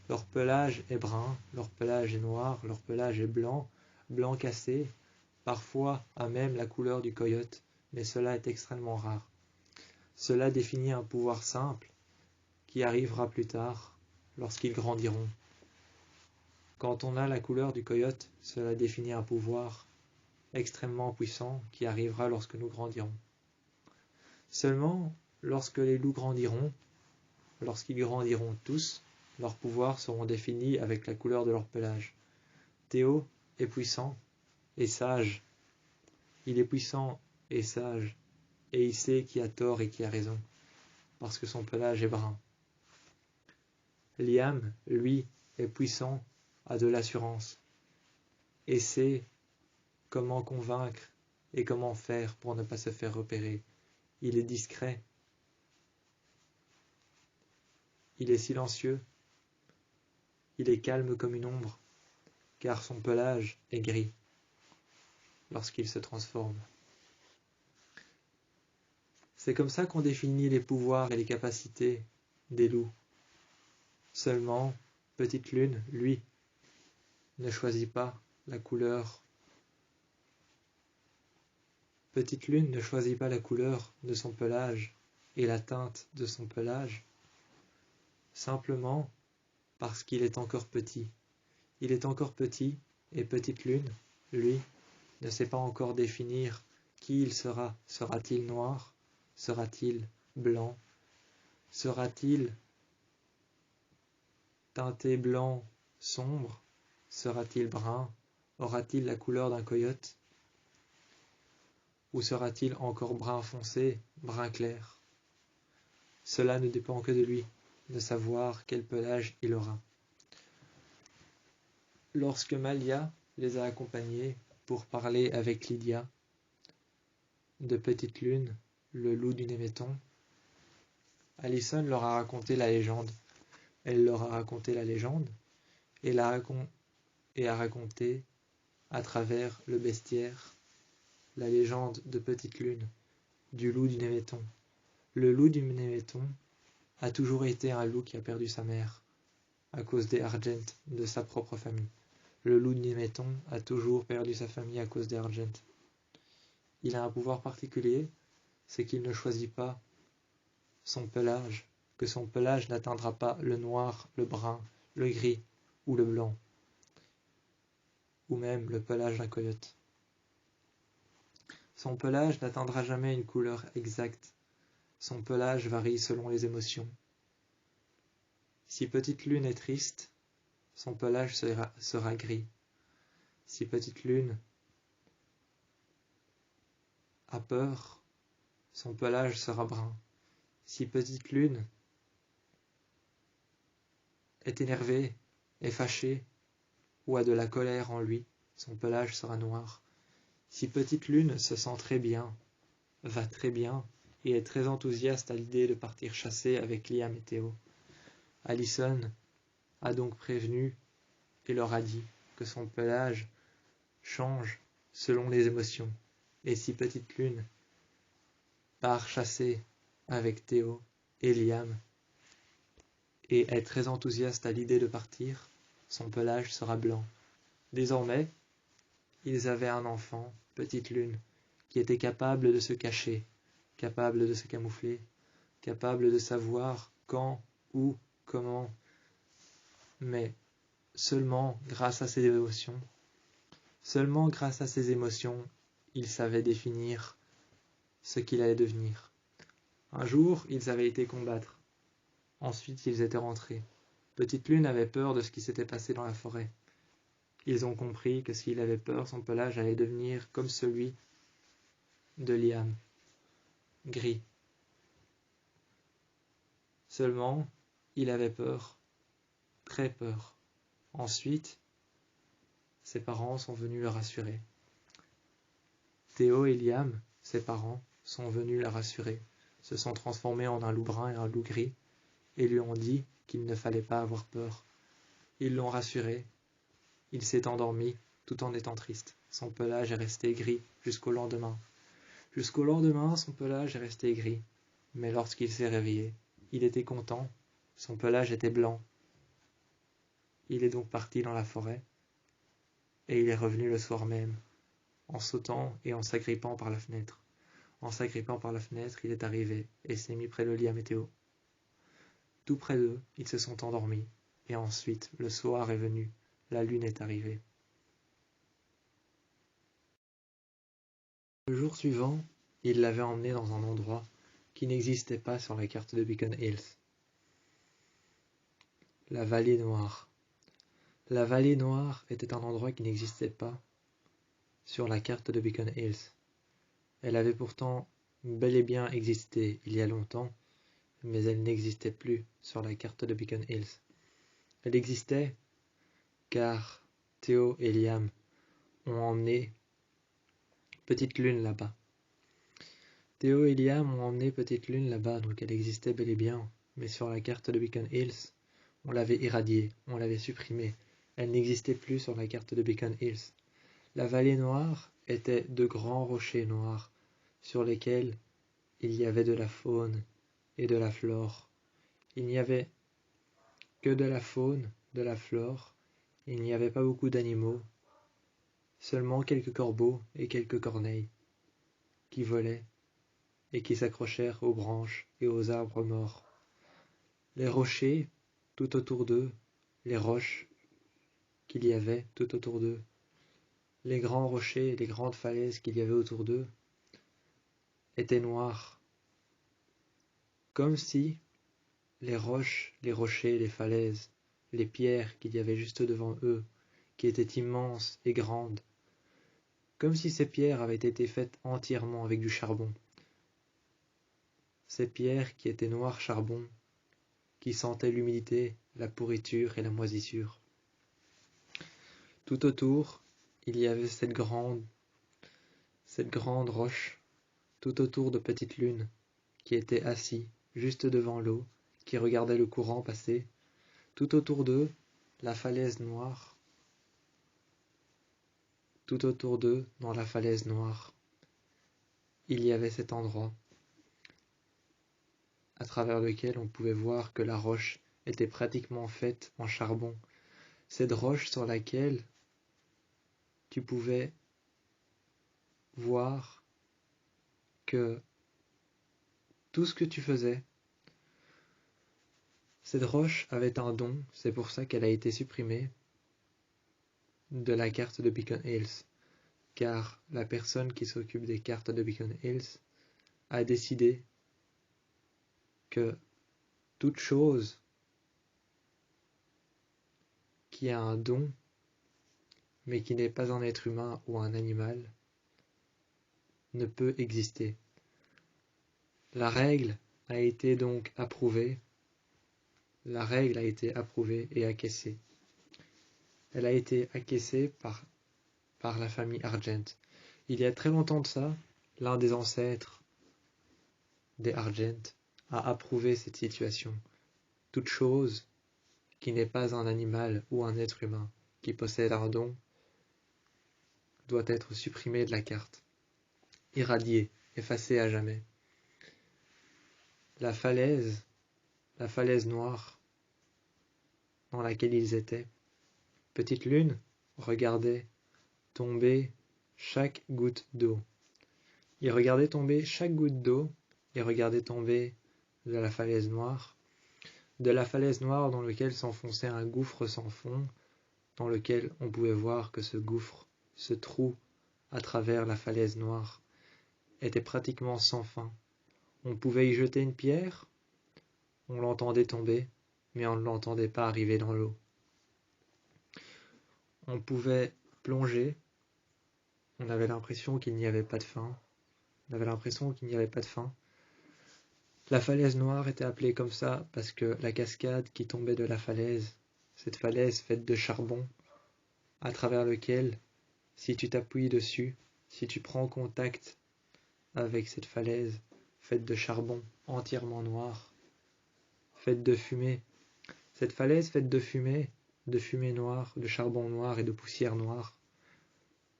Leur pelage est brun, leur pelage est noir, leur pelage est blanc, blanc cassé, parfois à même la couleur du coyote, mais cela est extrêmement rare. Cela définit un pouvoir simple qui arrivera plus tard, lorsqu'ils grandiront. Quand on a la couleur du coyote, cela définit un pouvoir extrêmement puissant qui arrivera lorsque nous grandirons. Seulement, lorsque les loups grandiront, lorsqu'ils grandiront tous, leurs pouvoirs seront définis avec la couleur de leur pelage. Théo est puissant et sage. Il est puissant et sage, et il sait qui a tort et qui a raison, parce que son pelage est brun. Liam, lui, est puissant, a de l'assurance, et sait comment convaincre et comment faire pour ne pas se faire repérer. Il est discret. Il est silencieux. Il est calme comme une ombre, car son pelage est gris lorsqu'il se transforme. C'est comme ça qu'on définit les pouvoirs et les capacités des loups. Seulement, Petite Lune, lui, ne choisit pas la couleur. Petite Lune ne choisit pas la couleur de son pelage et la teinte de son pelage, simplement parce qu'il est encore petit. Il est encore petit et Petite Lune, lui, ne sait pas encore définir qui il sera. Sera-t-il noir? Sera-t-il blanc? Sera-t-il teinté blanc sombre? Sera-t-il brun? Aura-t-il la couleur d'un coyote? Ou sera-t-il encore brun foncé, brun clair? Cela ne dépend que de lui, de savoir quel pelage il aura. Lorsque Malia les a accompagnés pour parler avec Lydia de Petite Lune, le loup du Néméton, Allison leur a raconté la légende. Elle leur a raconté la légende et a raconté à travers le bestiaire la légende de Petite Lune, du loup du Néméton. Le loup du Néméton a toujours été un loup qui a perdu sa mère à cause des Argent, de sa propre famille. Le loup du Néméton a toujours perdu sa famille à cause des Argent. Il a un pouvoir particulier, c'est qu'il ne choisit pas son pelage que son pelage n'atteindra pas le noir, le brun, le gris ou le blanc, ou même le pelage d'un coyote. Son pelage n'atteindra jamais une couleur exacte. Son pelage varie selon les émotions. Si Petite Lune est triste, son pelage sera gris. Si Petite Lune a peur, son pelage sera brun. Si Petite Lune est énervée, est fâchée, ou a de la colère en lui, son pelage sera noir. Si Petite Lune se sent très bien, va très bien, et est très enthousiaste à l'idée de partir chasser avec Liam et Théo, Allison a donc prévenu et leur a dit que son pelage change selon les émotions. Et si Petite Lune part chasser avec Théo et Liam et est très enthousiaste à l'idée de partir, son pelage sera blanc. Désormais, ils avaient un enfant, Petite Lune, qui était capable de se cacher, capable de se camoufler, capable de savoir quand, où, comment, mais seulement grâce à ses émotions. Seulement grâce à ses émotions, il savait définir ce qu'il allait devenir. Un jour, ils avaient été combattre. Ensuite, ils étaient rentrés. Petite Lune avait peur de ce qui s'était passé dans la forêt. Ils ont compris que s'il avait peur, son pelage allait devenir comme celui de Liam, gris. Seulement, il avait peur, très peur. Ensuite, ses parents sont venus le rassurer. Théo et Liam, ses parents, sont venus la rassurer, se sont transformés en un loup brun et un loup gris, et lui ont dit qu'il ne fallait pas avoir peur. Ils l'ont rassuré. Il s'est endormi tout en étant triste. Son pelage est resté gris jusqu'au lendemain. Jusqu'au lendemain, son pelage est resté gris. Mais lorsqu'il s'est réveillé, il était content. Son pelage était blanc. Il est donc parti dans la forêt. Et il est revenu le soir même, en sautant et en s'agrippant par la fenêtre. En s'agrippant par la fenêtre, il est arrivé et s'est mis près de Liam et Théo. Tout près d'eux, ils se sont endormis. Et ensuite, le soir est venu. La lune est arrivée. Le jour suivant, il l'avait emmené dans un endroit qui n'existait pas sur la carte de Beacon Hills. La vallée noire. La vallée noire était un endroit qui n'existait pas sur la carte de Beacon Hills. Elle avait pourtant bel et bien existé il y a longtemps, mais elle n'existait plus sur la carte de Beacon Hills. Elle existait car Théo et Liam ont emmené Petite Lune là-bas. Théo et Liam ont emmené Petite Lune là-bas, donc elle existait bel et bien, mais sur la carte de Beacon Hills, on l'avait irradiée, on l'avait supprimée. Elle n'existait plus sur la carte de Beacon Hills. La vallée noire était de grands rochers noirs, sur lesquels il y avait de la faune et de la flore. Il n'y avait que de la faune, de la flore, il n'y avait pas beaucoup d'animaux, seulement quelques corbeaux et quelques corneilles qui volaient et qui s'accrochèrent aux branches et aux arbres morts. Les rochers tout autour d'eux, les roches qu'il y avait tout autour d'eux, les grands rochers et les grandes falaises qu'il y avait autour d'eux étaient noirs, comme si les roches, les rochers, les falaises, les pierres qu'il y avait juste devant eux, qui étaient immenses et grandes, comme si ces pierres avaient été faites entièrement avec du charbon. Ces pierres qui étaient noires charbon, qui sentaient l'humidité, la pourriture et la moisissure. Tout autour, il y avait cette grande roche, tout autour de Petite Lune, qui était assis juste devant l'eau, qui regardait le courant passer. Tout autour d'eux, la falaise noire. Tout autour d'eux, dans la falaise noire, il y avait cet endroit, à travers lequel on pouvait voir que la roche était pratiquement faite en charbon. Cette roche sur laquelle tu pouvais voir que tout ce que tu faisais, Cette roche avait un don, c'est pour ça qu'elle a été supprimée de la carte de Beacon Hills, car la personne qui s'occupe des cartes de Beacon Hills a décidé que toute chose qui a un don, mais qui n'est pas un être humain ou un animal, ne peut exister. La règle a été donc approuvée. La règle a été approuvée et acquiescée. Elle a été acquiescée par la famille Argent. Il y a très longtemps de ça, l'un des ancêtres des Argent a approuvé cette situation. Toute chose qui n'est pas un animal ou un être humain qui possède un don doit être supprimée de la carte, irradiée, effacée à jamais. La falaise noire dans laquelle ils étaient, Petite Lune regardait tomber chaque goutte d'eau. Il regardait tomber chaque goutte d'eau, il regardait tomber de la falaise noire dans laquelle s'enfonçait un gouffre sans fond, dans lequel on pouvait voir que ce gouffre, ce trou à travers la falaise noire, était pratiquement sans fin. On pouvait y jeter une pierre, on l'entendait tomber, mais on ne l'entendait pas arriver dans l'eau. On pouvait plonger, on avait l'impression qu'il n'y avait pas de fin. La falaise noire était appelée comme ça parce que la cascade qui tombait de la falaise, cette falaise faite de charbon, à travers lequel, si tu t'appuies dessus, si tu prends contact avec cette falaise faite de charbon entièrement noir, faite de fumée, cette falaise faite de fumée noire, de charbon noir et de poussière noire,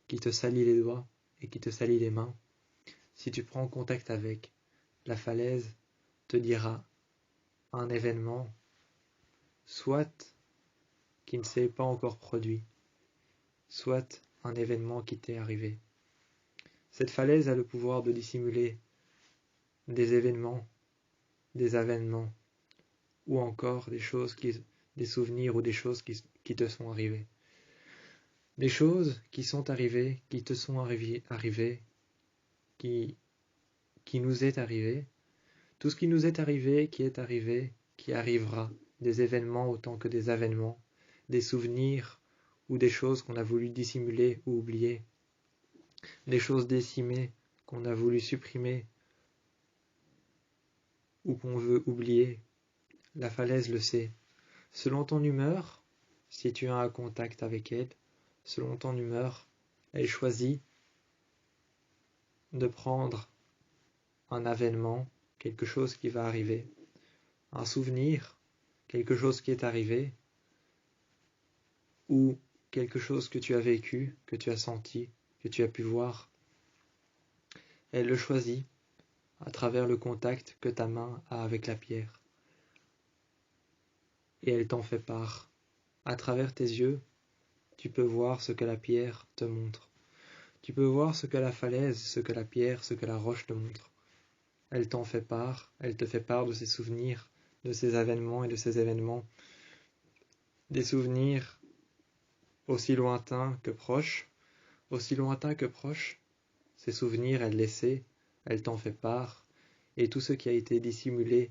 qui te salit les doigts et qui te salit les mains, si tu prends contact avec, la falaise te dira un événement, soit qui ne s'est pas encore produit, soit un événement qui t'est arrivé. Cette falaise a le pouvoir de dissimuler des événements, des avènements, ou encore des souvenirs ou des choses qui te sont arrivées. Des choses qui sont arrivées, qui te sont arrivées, qui nous est arrivé, tout ce qui nous est arrivé, qui arrivera, des événements autant que des avènements, des souvenirs ou des choses qu'on a voulu dissimuler ou oublier, des choses décimées qu'on a voulu supprimer ou qu'on veut oublier. La falaise le sait. Selon ton humeur, si tu as un contact avec elle, selon ton humeur, elle choisit de prendre un avènement, quelque chose qui va arriver, un souvenir, quelque chose qui est arrivé, ou quelque chose que tu as vécu, que tu as senti, que tu as pu voir. Elle le choisit à travers le contact que ta main a avec la pierre. Et elle t'en fait part. À travers tes yeux, tu peux voir ce que la pierre te montre. Tu peux voir ce que la falaise, ce que la pierre, ce que la roche te montre. Elle t'en fait part, elle te fait part de ses souvenirs, de ses avènements et de ses événements. Des souvenirs aussi lointains que proches, ces souvenirs, elle les sait, elle t'en fait part, et tout ce qui a été dissimulé,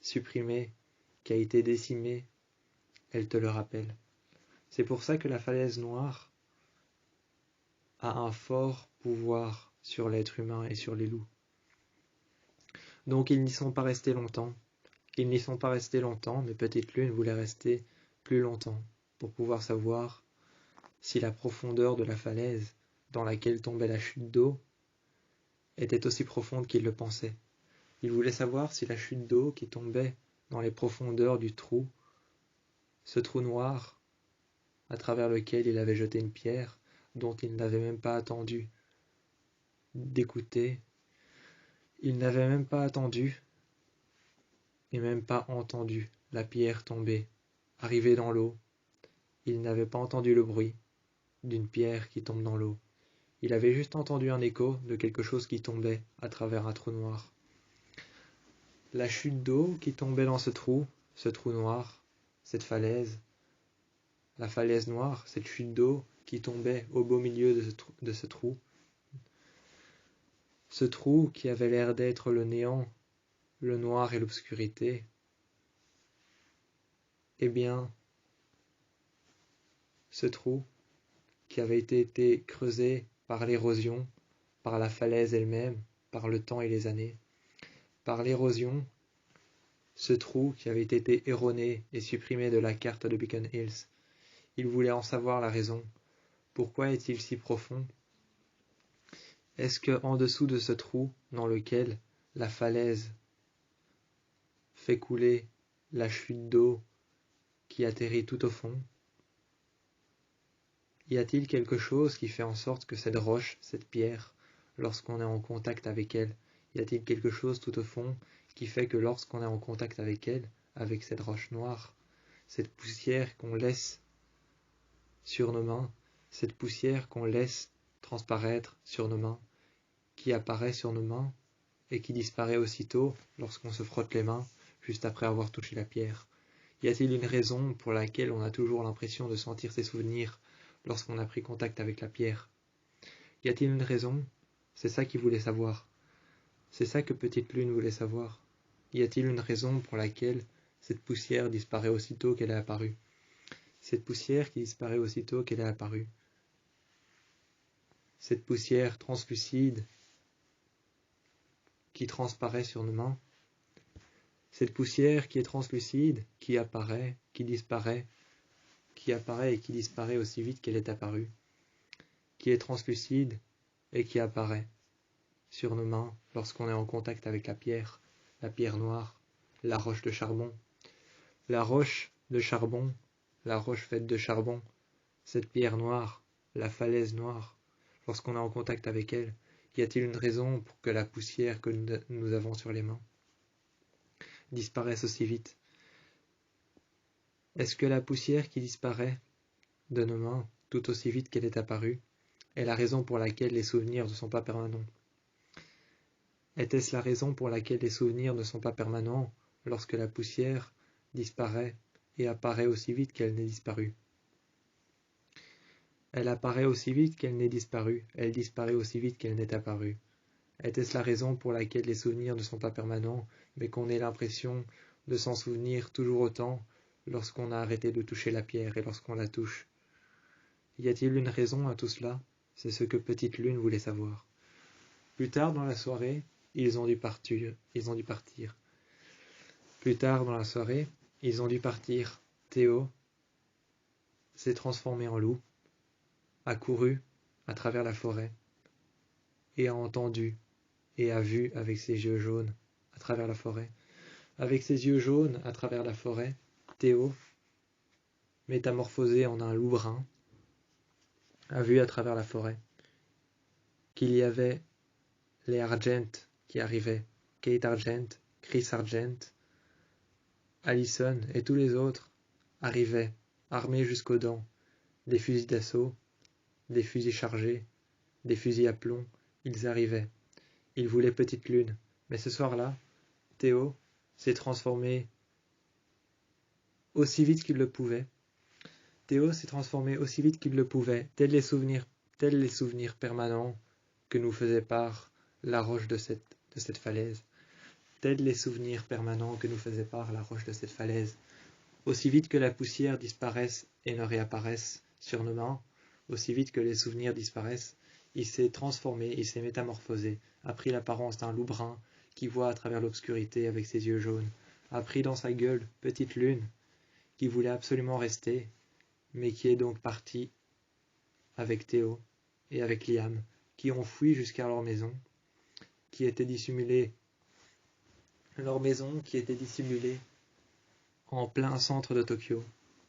supprimé, qui a été décimé, elle te le rappelle. C'est pour ça que la falaise noire a un fort pouvoir sur l'être humain et sur les loups. Donc ils n'y sont pas restés longtemps. Mais Petite Lune voulait rester plus longtemps pour pouvoir savoir si la profondeur de la falaise dans laquelle tombait la chute d'eau était aussi profonde qu'il le pensait. Il voulait savoir si la chute d'eau qui tombait dans les profondeurs du trou, ce trou noir à travers lequel il avait jeté une pierre dont il n'avait même pas attendu d'écouter, il n'avait même pas attendu et même pas entendu la pierre tomber, arriver dans l'eau. Il n'avait pas entendu le bruit d'une pierre qui tombe dans l'eau. Il avait juste entendu un écho de quelque chose qui tombait à travers un trou noir. La chute d'eau qui tombait dans ce trou ce trou noir, cette falaise, la falaise noire, cette chute d'eau qui tombait au beau milieu de ce trou. Ce trou qui avait l'air d'être le néant, le noir et l'obscurité. Eh bien, ce trou qui avait été creusé par l'érosion, par la falaise elle-même, par le temps et les années, par l'érosion, ce trou qui avait été erroné et supprimé de la carte de Beacon Hills. Il voulait en savoir la raison. Pourquoi est-il si profond? Est-ce que en dessous de ce trou dans lequel la falaise fait couler la chute d'eau qui atterrit tout au fond, y a-t-il quelque chose qui fait en sorte que cette roche, cette pierre, lorsqu'on est en contact avec elle, y a-t-il quelque chose tout au fond qui fait que lorsqu'on est en contact avec elle, avec cette roche noire, cette poussière qu'on laisse sur nos mains, cette poussière qu'on laisse transparaître sur nos mains, qui apparaît sur nos mains et qui disparaît aussitôt lorsqu'on se frotte les mains juste après avoir touché la pierre? Y a-t-il une raison pour laquelle on a toujours l'impression de sentir ses souvenirs lorsqu'on a pris contact avec la pierre? Y a-t-il une raison? C'est ça qu'il voulait savoir. C'est ça que Petite Lune voulait savoir. Y a-t-il une raison pour laquelle cette poussière disparaît aussitôt qu'elle est apparue? Cette poussière qui disparaît aussitôt qu'elle est apparue. Cette poussière translucide qui transparaît sur nos mains. Cette poussière qui est translucide, qui apparaît, qui disparaît, qui apparaît et qui disparaît aussi vite qu'elle est apparue. Qui est translucide et qui apparaît sur nos mains lorsqu'on est en contact avec la pierre noire, la roche de charbon. La roche de charbon, la roche faite de charbon, cette pierre noire, la falaise noire, lorsqu'on est en contact avec elle, y a-t-il une raison pour que la poussière que nous avons sur les mains disparaisse aussi vite? Est-ce que la poussière qui disparaît de nos mains tout aussi vite qu'elle est apparue est la raison pour laquelle les souvenirs ne sont pas permanents? Était-ce la raison pour laquelle les souvenirs ne sont pas permanents lorsque la poussière disparaît et apparaît aussi vite qu'elle n'est disparue? Elle apparaît aussi vite qu'elle n'est disparue, elle disparaît aussi vite qu'elle n'est apparue. Était-ce la raison pour laquelle les souvenirs ne sont pas permanents, mais qu'on ait l'impression de s'en souvenir toujours autant lorsqu'on a arrêté de toucher la pierre et lorsqu'on la touche? Y a-t-il une raison à tout cela? C'est ce que Petite Lune voulait savoir. Plus tard dans la soirée, ils ont dû partir. Plus tard dans la soirée, ils ont dû partir. Théo s'est transformé en loup, a couru à travers la forêt, et a entendu et a vu avec ses yeux jaunes à travers la forêt. Avec ses yeux jaunes à travers la forêt, Théo, métamorphosé en un loup brun, a vu à travers la forêt qu'il y avait les Argent qui arrivaient, Kate Argent, Chris Argent, Allison et tous les autres arrivaient, armés jusqu'aux dents, des fusils d'assaut, des fusils chargés, des fusils à plomb, ils arrivaient. Ils voulaient Petite Lune, mais ce soir-là, Théo s'est transformé aussi vite qu'il le pouvait. Théo s'est transformé aussi vite qu'il le pouvait, tels les souvenirs permanents que nous faisait part la roche de cette falaise. Tels les souvenirs permanents que nous faisait part la roche de cette falaise. Aussi vite que la poussière disparaisse et ne réapparaisse sur nos mains, aussi vite que les souvenirs disparaissent, il s'est transformé, il s'est métamorphosé, a pris l'apparence d'un loup brun qui voit à travers l'obscurité avec ses yeux jaunes, a pris dans sa gueule Petite Lune, qui voulait absolument rester, mais qui est donc parti avec Théo et avec Liam, qui ont fui jusqu'à leur maison, qui était dissimulée en plein centre de Tokyo.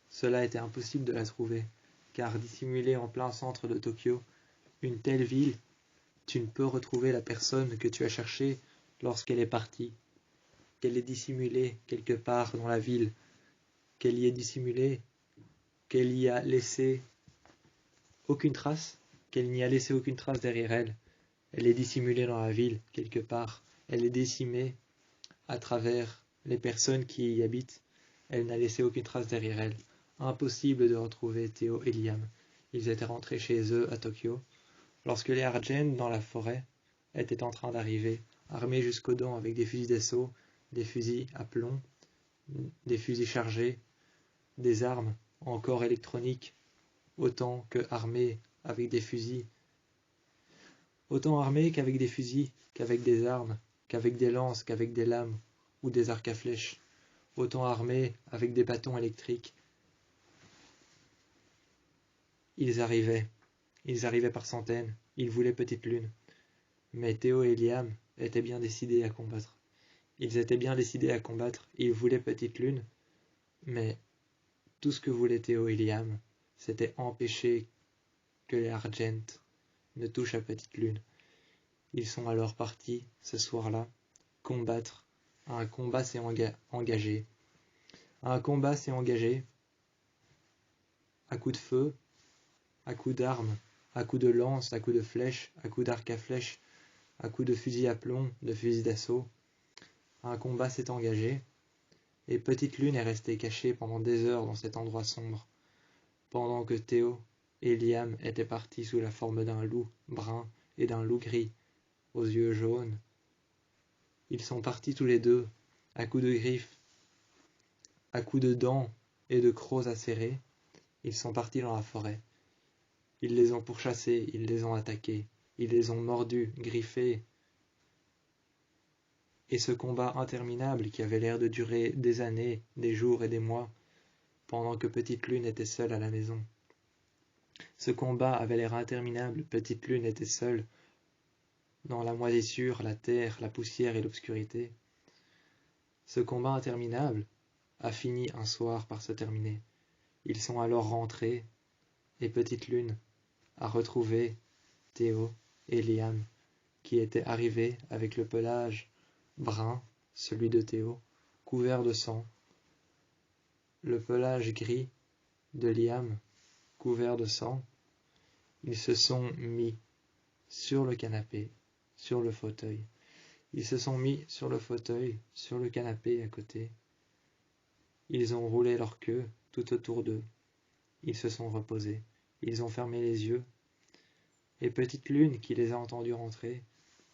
Cela était impossible de la trouver, car dissimulée en plein centre de Tokyo, une telle ville, tu ne peux retrouver la personne que tu as cherchée lorsqu'elle est partie, qu'elle est dissimulée quelque part dans la ville, qu'elle y est dissimulée, qu'elle y a laissé aucune trace, qu'elle n'y a laissé aucune trace derrière elle. Elle est dissimulée dans la ville quelque part, elle est décimée à travers les personnes qui y habitent, Elle n'a laissé aucune trace derrière elle. Impossible de retrouver Théo et Liam. Ils étaient rentrés chez eux à Tokyo, lorsque les Argent, dans la forêt, étaient en train d'arriver, armés jusqu'aux dents avec des fusils d'assaut, des fusils à plomb, des fusils chargés, des armes encore électroniques, autant armés qu'avec des fusils, qu'avec des armes, qu'avec des lances, qu'avec des lames ou des arcs à flèches, autant armés avec des bâtons électriques. Ils arrivaient par centaines, ils voulaient Petite Lune. Mais Théo et Liam étaient bien décidés à combattre. Ils voulaient Petite Lune, mais tout ce que voulaient Théo et Liam, c'était empêcher que les Argent ne touchent à Petite Lune. Ils sont alors partis, ce soir-là, combattre. Un combat s'est engagé. Un combat s'est engagé à coups de feu, à coups d'armes, à coups de lance, à coups de flèches, à coups d'arc à flèches, à coups de fusil à plomb, de fusil d'assaut. Un combat s'est engagé, et Petite Lune est restée cachée pendant des heures dans cet endroit sombre, pendant que Théo et Liam étaient partis sous la forme d'un loup brun et d'un loup gris, aux yeux jaunes. Ils sont partis tous les deux, à coups de griffes, à coups de dents et de crocs acérés. Ils sont partis dans la forêt. Ils les ont pourchassés, ils les ont attaqués, ils les ont mordus, griffés. Et ce combat interminable qui avait l'air de durer des années, des jours et des mois, pendant que Petite Lune était seule à la maison. Ce combat avait l'air interminable, Petite Lune était seule, dans la moisissure, la terre, la poussière et l'obscurité. Ce combat interminable a fini un soir par se terminer. Ils sont alors rentrés, et Petite Lune a retrouvé Théo et Liam, qui étaient arrivés avec le pelage brun, celui de Théo, couvert de sang, le pelage gris de Liam, couvert de sang. Ils se sont mis sur le canapé, sur le fauteuil. Ils se sont mis sur le fauteuil, sur le canapé à côté. Ils ont roulé leur queue tout autour d'eux. Ils se sont reposés. Ils ont fermé les yeux. Et Petite Lune, qui les a entendus rentrer,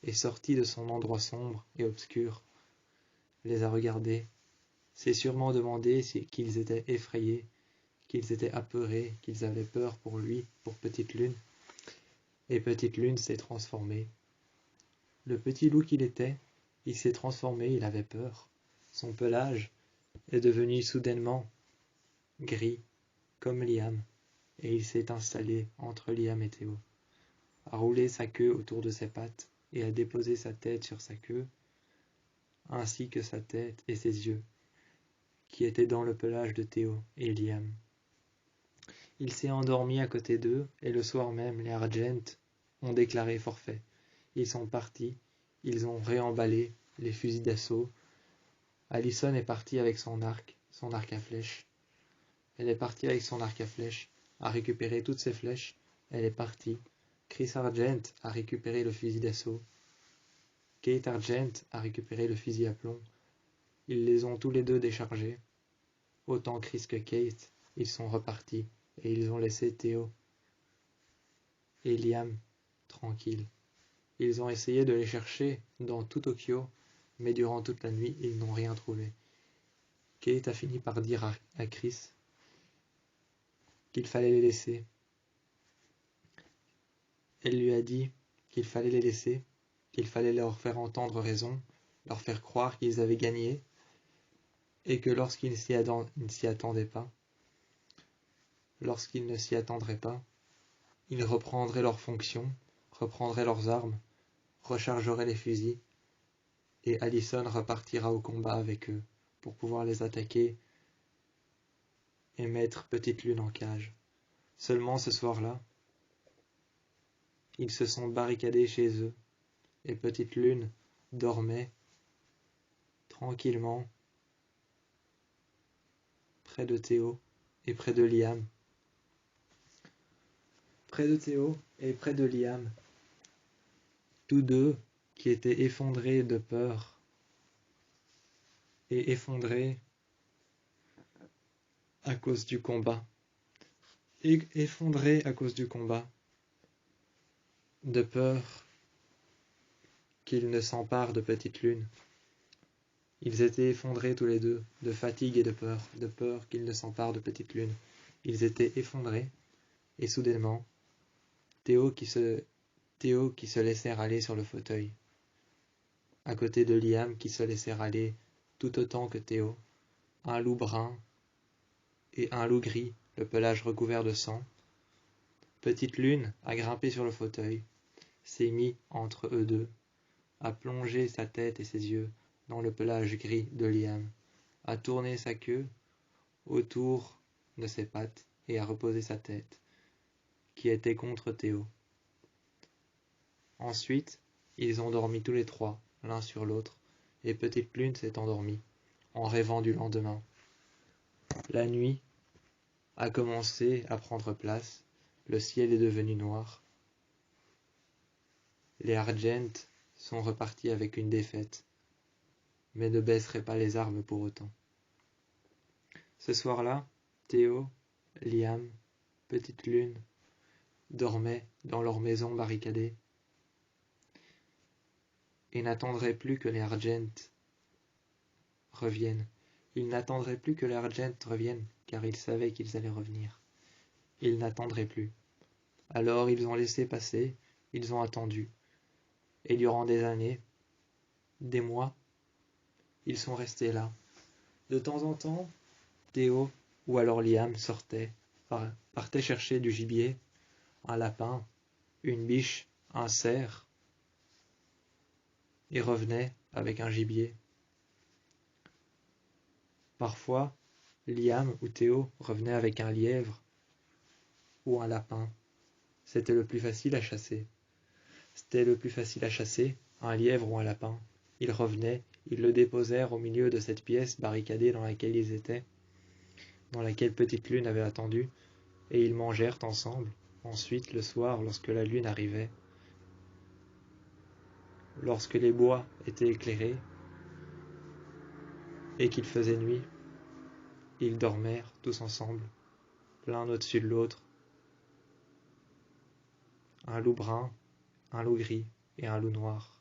est sortie de son endroit sombre et obscur, les a regardés, s'est sûrement demandé qu'ils étaient effrayés, qu'ils étaient apeurés, qu'ils avaient peur pour lui, pour Petite Lune. Et Petite Lune s'est transformée. Le petit loup qu'il était, il s'est transformé, il avait peur. Son pelage est devenu soudainement gris, comme Liam, et il s'est installé entre Liam et Théo, a roulé sa queue autour de ses pattes et a déposé sa tête sur sa queue, ainsi que sa tête et ses yeux, qui étaient dans le pelage de Théo et Liam. Il s'est endormi à côté d'eux, et le soir même, les Argent ont déclaré forfait. Ils sont partis, ils ont réemballé les fusils d'assaut. Allison est partie avec son arc à flèches. Elle est partie avec son arc à flèches, a récupéré toutes ses flèches. Elle est partie. Chris Argent a récupéré le fusil d'assaut. Kate Argent a récupéré le fusil à plomb. Ils les ont tous les deux déchargés. Autant Chris que Kate, ils sont repartis et ils ont laissé Théo et Liam tranquilles. Ils ont essayé de les chercher dans tout Tokyo, mais durant toute la nuit, ils n'ont rien trouvé. Kate a fini par dire à Chris qu'il fallait les laisser. Elle lui a dit qu'il fallait les laisser, qu'il fallait leur faire entendre raison, leur faire croire qu'ils avaient gagné, et que lorsqu'ils ne s'y attendaient pas, lorsqu'ils ne s'y attendraient pas, ils reprendraient leurs fonctions, reprendraient leurs armes, rechargeraient les fusils, et Allison repartira au combat avec eux pour pouvoir les attaquer et mettre Petite Lune en cage. Seulement ce soir-là, ils se sont barricadés chez eux, et Petite Lune dormait tranquillement près de Théo et près de Liam. Près de Théo et près de Liam, tous deux qui étaient effondrés de peur et effondrés à cause du combat, effondrés à cause du combat, de peur qu'il ne s'empare de Petite Lune. Ils étaient effondrés tous les deux, de fatigue et de peur qu'il ne s'empare de Petite Lune. Ils étaient effondrés, et soudainement, Théo qui se laissait râler sur le fauteuil, à côté de Liam qui se laissait râler tout autant que Théo, un loup brun et un loup gris, le pelage recouvert de sang. Petite Lune a grimpé sur le fauteuil, s'est mis entre eux deux, a plongé sa tête et ses yeux dans le pelage gris de Liam, a tourné sa queue autour de ses pattes et a reposé sa tête, qui était contre Théo. Ensuite, ils ont dormi tous les trois, l'un sur l'autre, et Petite Lune s'est endormie, en rêvant du lendemain. La nuit a commencé à prendre place, le ciel est devenu noir. Les Argent sont repartis avec une défaite, mais ne baisseraient pas les armes pour autant. Ce soir-là, Théo, Liam, Petite Lune dormaient dans leur maison barricadée et n'attendraient plus que les Argent reviennent. Ils n'attendraient plus que les Argent reviennent, car ils savaient qu'ils allaient revenir. Ils n'attendraient plus. Alors ils ont laissé passer, ils ont attendu. Et durant des années, des mois, ils sont restés là. De temps en temps, Théo ou alors Liam partait chercher du gibier, un lapin, une biche, un cerf, et revenait avec un gibier. Parfois, Liam ou Théo revenaient avec un lièvre ou un lapin. C'était le plus facile à chasser. Un lièvre ou un lapin. Ils revenaient, ils le déposèrent au milieu de cette pièce barricadée dans laquelle ils étaient, dans laquelle Petite Lune avait attendu, et ils mangèrent ensemble. Ensuite, le soir, lorsque la lune arrivait, lorsque les bois étaient éclairés et qu'il faisait nuit, ils dormèrent tous ensemble, l'un au-dessus de l'autre, un loup brun, un loup gris et un loup noir.